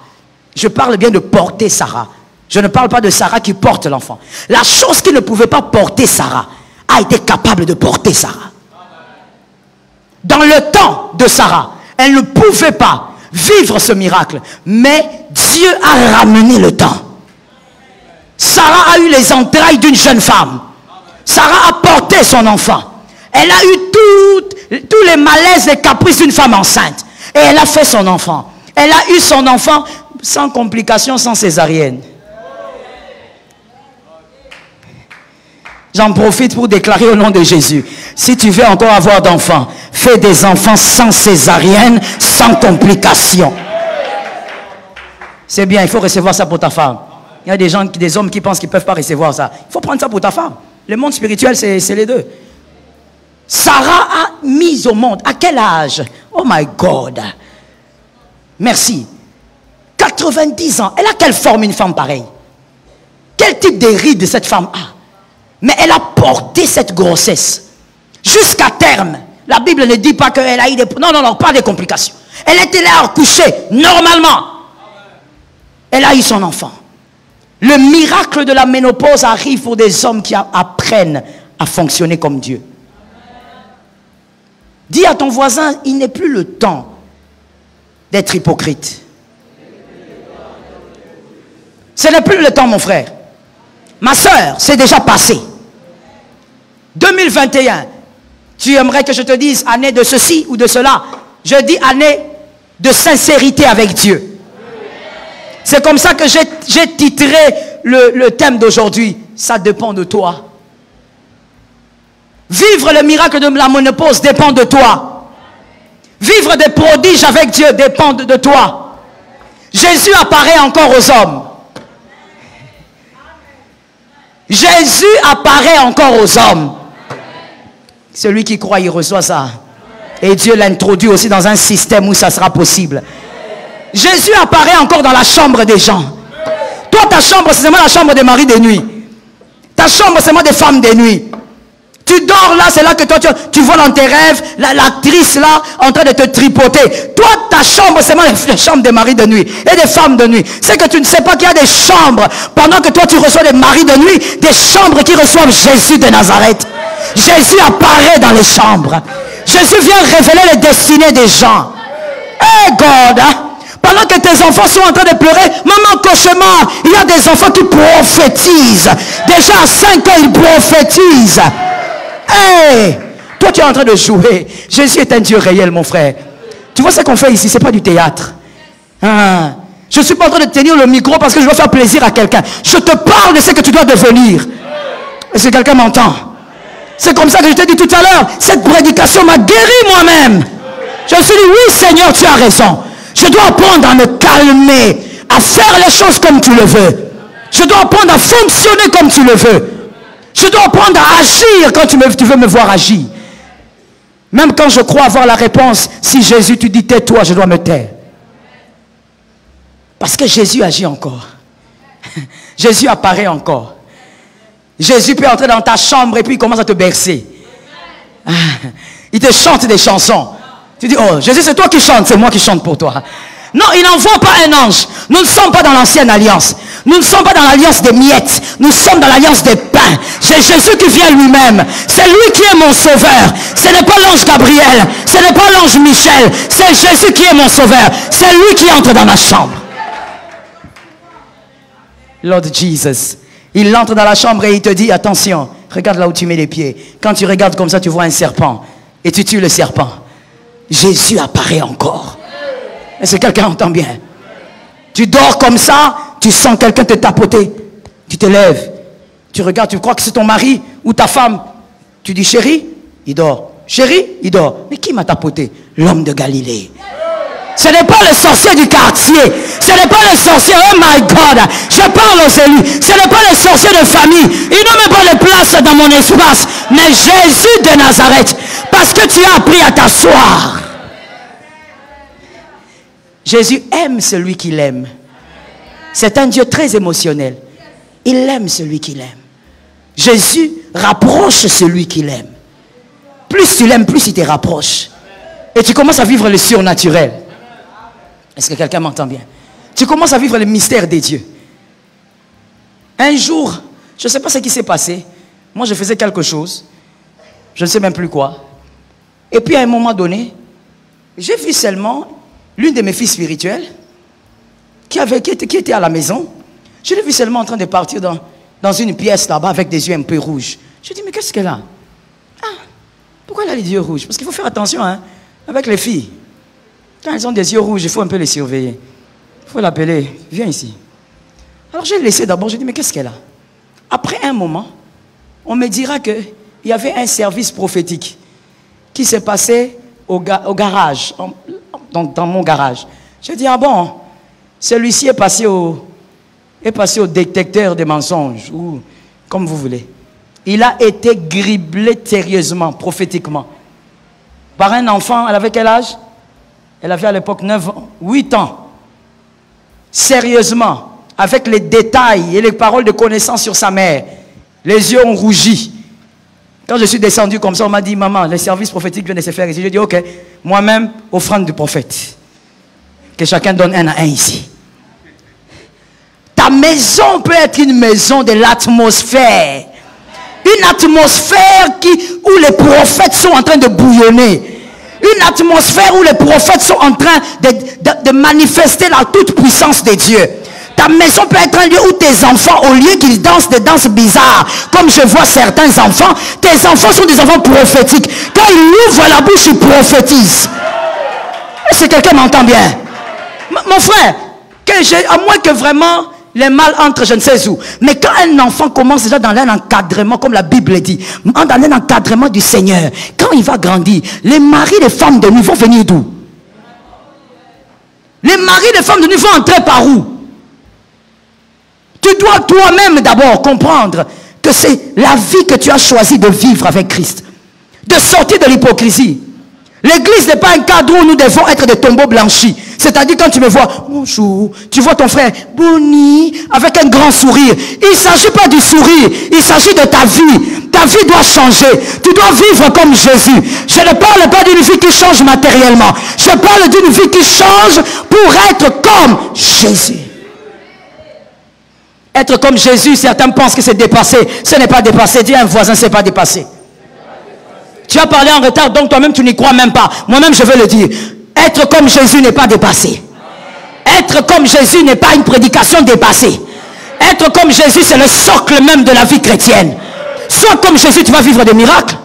Je parle bien de porter Sarah. Je ne parle pas de Sarah qui porte l'enfant. La chose qui ne pouvait pas porter Sarah a été capable de porter Sarah. Dans le temps de Sarah, elle ne pouvait pas vivre ce miracle. Mais Dieu a ramené le temps. Sarah a eu les entrailles d'une jeune femme. Sarah a porté son enfant. Elle a eu tous les malaises et caprices d'une femme enceinte. Et elle a fait son enfant. Elle a eu son enfant sans complications, sans césarienne. J'en profite pour déclarer au nom de Jésus. Si tu veux encore avoir d'enfants, fais des enfants sans césarienne, sans complications. C'est bien, il faut recevoir ça pour ta femme. Il y a des hommes qui pensent qu'ils ne peuvent pas recevoir ça. Il faut prendre ça pour ta femme. Le monde spirituel, c'est les deux. Sarah a mis au monde. À quel âge? Oh my God. Merci. 90 ans. Elle a quelle forme une femme pareille? Quel type de rides cette femme a? Mais elle a porté cette grossesse jusqu'à terme. La Bible ne dit pas qu'elle a eu des... Non, pas des complications. Elle était là à accoucher normalement. Elle a eu son enfant. Le miracle de la ménopause arrive pour des hommes qui apprennent à fonctionner comme Dieu. Dis à ton voisin, il n'est plus le temps d'être hypocrite. Ce n'est plus le temps, mon frère. Ma soeur, c'est déjà passé. 2021, tu aimerais que je te dise année de ceci ou de cela? Je dis année de sincérité avec Dieu. C'est comme ça que j'ai titré le thème d'aujourd'hui. Ça dépend de toi. Vivre le miracle de la ménopause dépend de toi. Vivre des prodiges avec Dieu dépend de toi. Jésus apparaît encore aux hommes. Jésus apparaît encore aux hommes. Celui qui croit, il reçoit ça. Et Dieu l'introduit aussi dans un système où ça sera possible. Jésus apparaît encore dans la chambre des gens. Toi, ta chambre, c'est seulement la chambre des maris de nuit. Ta chambre, c'est seulement des femmes de nuit. Tu dors là, c'est là que toi, tu vois dans tes rêves l'actrice là, en train de te tripoter. Toi, ta chambre, c'est seulement la chambre des maris de nuit et des femmes de nuit. C'est que tu ne sais pas qu'il y a des chambres, pendant que toi, tu reçois des maris de nuit, des chambres qui reçoivent Jésus de Nazareth. Jésus apparaît dans les chambres. Jésus vient révéler les destinées des gens. Hey God, hein? Pendant que tes enfants sont en train de pleurer, maman, cauchemar, il y a des enfants qui prophétisent. Déjà à 5 ans, ils prophétisent. Hey, toi tu es en train de jouer. Jésus est un Dieu réel, mon frère. Tu vois ce qu'on fait ici, c'est pas du théâtre. Hein? Je ne suis pas en train de tenir le micro parce que je veux faire plaisir à quelqu'un. Je te parle de ce que tu dois devenir. Est-ce que quelqu'un m'entend? C'est comme ça que je t'ai dit tout à l'heure. Cette prédication m'a guéri moi-même. Je me suis dit, oui Seigneur, tu as raison. Je dois apprendre à me calmer, à faire les choses comme tu le veux. Je dois apprendre à fonctionner comme tu le veux. Je dois apprendre à agir quand tu veux me voir agir. Même quand je crois avoir la réponse, si Jésus tu dis tais-toi, je dois me taire. Parce que Jésus agit encore. Jésus apparaît encore. Jésus peut entrer dans ta chambre et puis il commence à te bercer. Il te chante des chansons. Tu dis, oh Jésus c'est toi qui chantes, c'est moi qui chante pour toi. Non, il n'envoie pas un ange. Nous ne sommes pas dans l'ancienne alliance. Nous ne sommes pas dans l'alliance des miettes. Nous sommes dans l'alliance des pains. C'est Jésus qui vient lui-même. C'est lui qui est mon sauveur. Ce n'est pas l'ange Gabriel. Ce n'est pas l'ange Michel. C'est Jésus qui est mon sauveur. C'est lui qui entre dans ma chambre. Lord Jesus. Il entre dans la chambre et il te dit, attention, regarde là où tu mets les pieds. Quand tu regardes comme ça, tu vois un serpent. Et tu tues le serpent. Jésus apparaît encore. Est-ce que quelqu'un entend bien? Tu dors comme ça, tu sens quelqu'un te tapoter. Tu te lèves, tu regardes, tu crois que c'est ton mari ou ta femme. Tu dis chérie, il dort. Chérie, il dort. Mais qui m'a tapoté? L'homme de Galilée. Ce n'est pas le sorcier du quartier. Ce n'est pas le sorcier, oh my God. Je parle aux élus. Ce n'est pas le sorcier de famille. Il ne met pas de place dans mon espace. Mais Jésus de Nazareth. Parce que tu as appris à t'asseoir. Jésus aime celui qu'il aime. C'est un Dieu très émotionnel. Il aime celui qu'il aime. Jésus rapproche celui qu'il aime. Plus tu l'aimes, plus il te rapproche. Et tu commences à vivre le surnaturel. Est-ce que quelqu'un m'entend bien? Tu commences à vivre le mystère des dieux. Un jour, je ne sais pas ce qui s'est passé. Moi, je faisais quelque chose. Je ne sais même plus quoi. Et puis, à un moment donné, j'ai vu seulement l'une de mes filles spirituelles qui était à la maison. Je l'ai vu seulement en train de partir dans une pièce là-bas avec des yeux un peu rouges. Je dis, mais qu'est-ce qu'elle a? Ah, pourquoi elle a les yeux rouges? Parce qu'il faut faire attention hein, avec les filles. Quand elles ont des yeux rouges, il faut un peu les surveiller. Il faut l'appeler, viens ici. Alors j'ai laissé d'abord, j'ai dit, mais qu'est-ce qu'elle a? Après un moment, on me dira qu'il y avait un service prophétique qui s'est passé au garage, dans mon garage. J'ai dit, ah bon, celui-ci est passé au détecteur des mensonges, ou comme vous voulez. Il a été criblé sérieusement, prophétiquement, par un enfant. Elle avait quel âge? Elle avait à l'époque 8 ans. Sérieusement, avec les détails et les paroles de connaissance sur sa mère. Les yeux ont rougi. Quand je suis descendu comme ça, on m'a dit, maman, les services prophétiques viennent de se faire ici. J'ai dit, ok, moi-même, offrande du prophète. Que chacun donne un à un ici. Ta maison peut être une maison de l'atmosphère. Une atmosphère où les prophètes sont en train de bouillonner. Une atmosphère où les prophètes sont en train de manifester la toute puissance de Dieu. Ta maison peut être un lieu où tes enfants, au lieu qu'ils dansent des danses bizarres, comme je vois certains enfants, tes enfants sont des enfants prophétiques. Quand ils ouvrent la bouche, ils prophétisent. Est-ce que quelqu'un m'entend bien? Mon frère, à moins que vraiment les mal entrent, je ne sais où. Mais quand un enfant commence déjà dans un encadrement, comme la Bible dit, dans un encadrement du Seigneur, quand il va grandir, les maris, les femmes de nuit vont venir d'où? Les maris, les femmes de nuit vont entrer par où? Tu dois toi-même d'abord comprendre que c'est la vie que tu as choisi de vivre avec Christ. De sortir de l'hypocrisie. L'église n'est pas un cadre où nous devons être des tombeaux blanchis. C'est-à-dire quand tu me vois, bonjour, tu vois ton frère, Boni, avec un grand sourire. Il ne s'agit pas du sourire, il s'agit de ta vie. Ta vie doit changer. Tu dois vivre comme Jésus. Je ne parle pas d'une vie qui change matériellement. Je parle d'une vie qui change pour être comme Jésus. Être comme Jésus, certains pensent que c'est dépassé. Ce n'est pas dépassé. Dis à un voisin, ce n'est pas dépassé. Tu as parlé en retard, donc toi-même tu n'y crois même pas. Moi-même je veux le dire. Être comme Jésus n'est pas dépassé. Être comme Jésus n'est pas une prédication dépassée. Être comme Jésus, c'est le socle même de la vie chrétienne. Sois comme Jésus, tu vas vivre des miracles.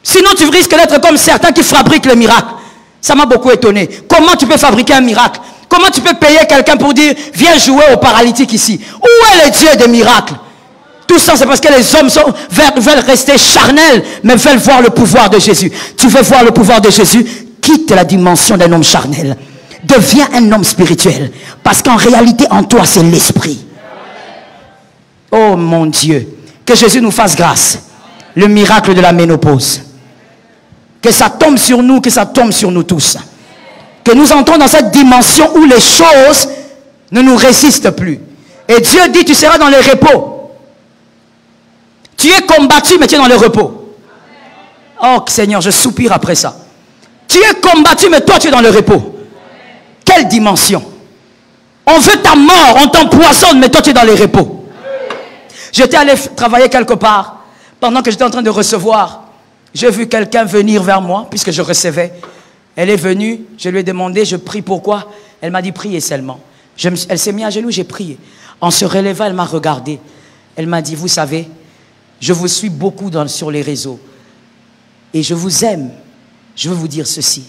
Sinon tu risques d'être comme certains qui fabriquent les miracles. Ça m'a beaucoup étonné. Comment tu peux fabriquer un miracle? Comment tu peux payer quelqu'un pour dire, viens jouer au paralytique ici? Où est le Dieu des miracles? Tout ça, c'est parce que les hommes veulent rester charnels, mais veulent voir le pouvoir de Jésus. Tu veux voir le pouvoir de Jésus? Quitte la dimension d'un homme charnel. Deviens un homme spirituel. Parce qu'en réalité, en toi, c'est l'esprit. Oh mon Dieu. Que Jésus nous fasse grâce. Le miracle de la ménopause. Que ça tombe sur nous, que ça tombe sur nous tous. Que nous entrons dans cette dimension où les choses ne nous résistent plus. Et Dieu dit, tu seras dans le repos. Tu es combattu, mais tu es dans le repos. Oh Seigneur, je soupire après ça. Tu es combattu, mais toi tu es dans le repos. Quelle dimension? On veut ta mort, on t'empoisonne, mais toi tu es dans le repos. J'étais allé travailler quelque part. Pendant que j'étais en train de recevoir, j'ai vu quelqu'un venir vers moi, puisque je recevais. Elle est venue, je lui ai demandé, je prie pourquoi? Elle m'a dit, priez seulement. Elle s'est mise à genoux, j'ai prié. En se relevant, elle m'a regardé. Elle m'a dit, vous savez, je vous suis beaucoup sur les réseaux. Et je vous aime. Je veux vous dire ceci.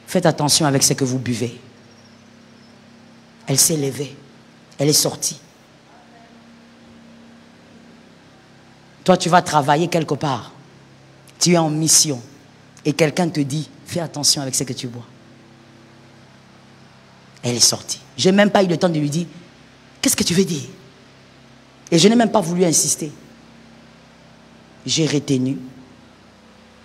Faites attention avec ce que vous buvez. Elle s'est levée. Elle est sortie. Toi, tu vas travailler quelque part. Tu es en mission. Et quelqu'un te dit, fais attention avec ce que tu bois. Elle est sortie. Je n'ai même pas eu le temps de lui dire, qu'est-ce que tu veux dire? Et je n'ai même pas voulu insister. J'ai retenu.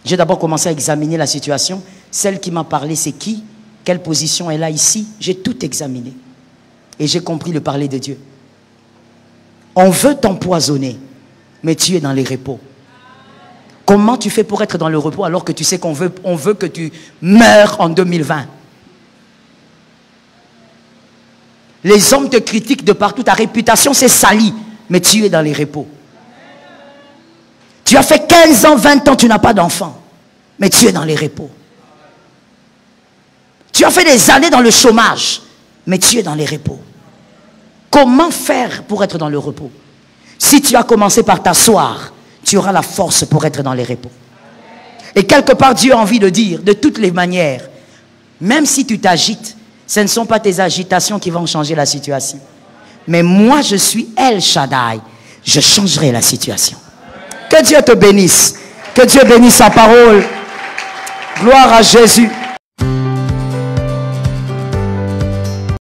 J'ai d'abord commencé à examiner la situation. Celle qui m'a parlé, c'est qui? Quelle position elle a ici? J'ai tout examiné. Et j'ai compris le parler de Dieu. On veut t'empoisonner, mais tu es dans les repos. Comment tu fais pour être dans le repos alors que tu sais qu'on veut que tu meurs en 2020? Les hommes te critiquent de partout. Ta réputation s'est salie. Mais tu es dans les repos. Tu as fait 15 ans, 20 ans, tu n'as pas d'enfant. Mais tu es dans les repos. Tu as fait des années dans le chômage. Mais tu es dans les repos. Comment faire pour être dans le repos? Si tu as commencé par t'asseoir, tu auras la force pour être dans les repos. Et quelque part, Dieu a envie de dire, de toutes les manières, même si tu t'agites, ce ne sont pas tes agitations qui vont changer la situation. Mais moi, je suis El Shaddai. Je changerai la situation. Que Dieu te bénisse. Que Dieu bénisse sa parole. Gloire à Jésus.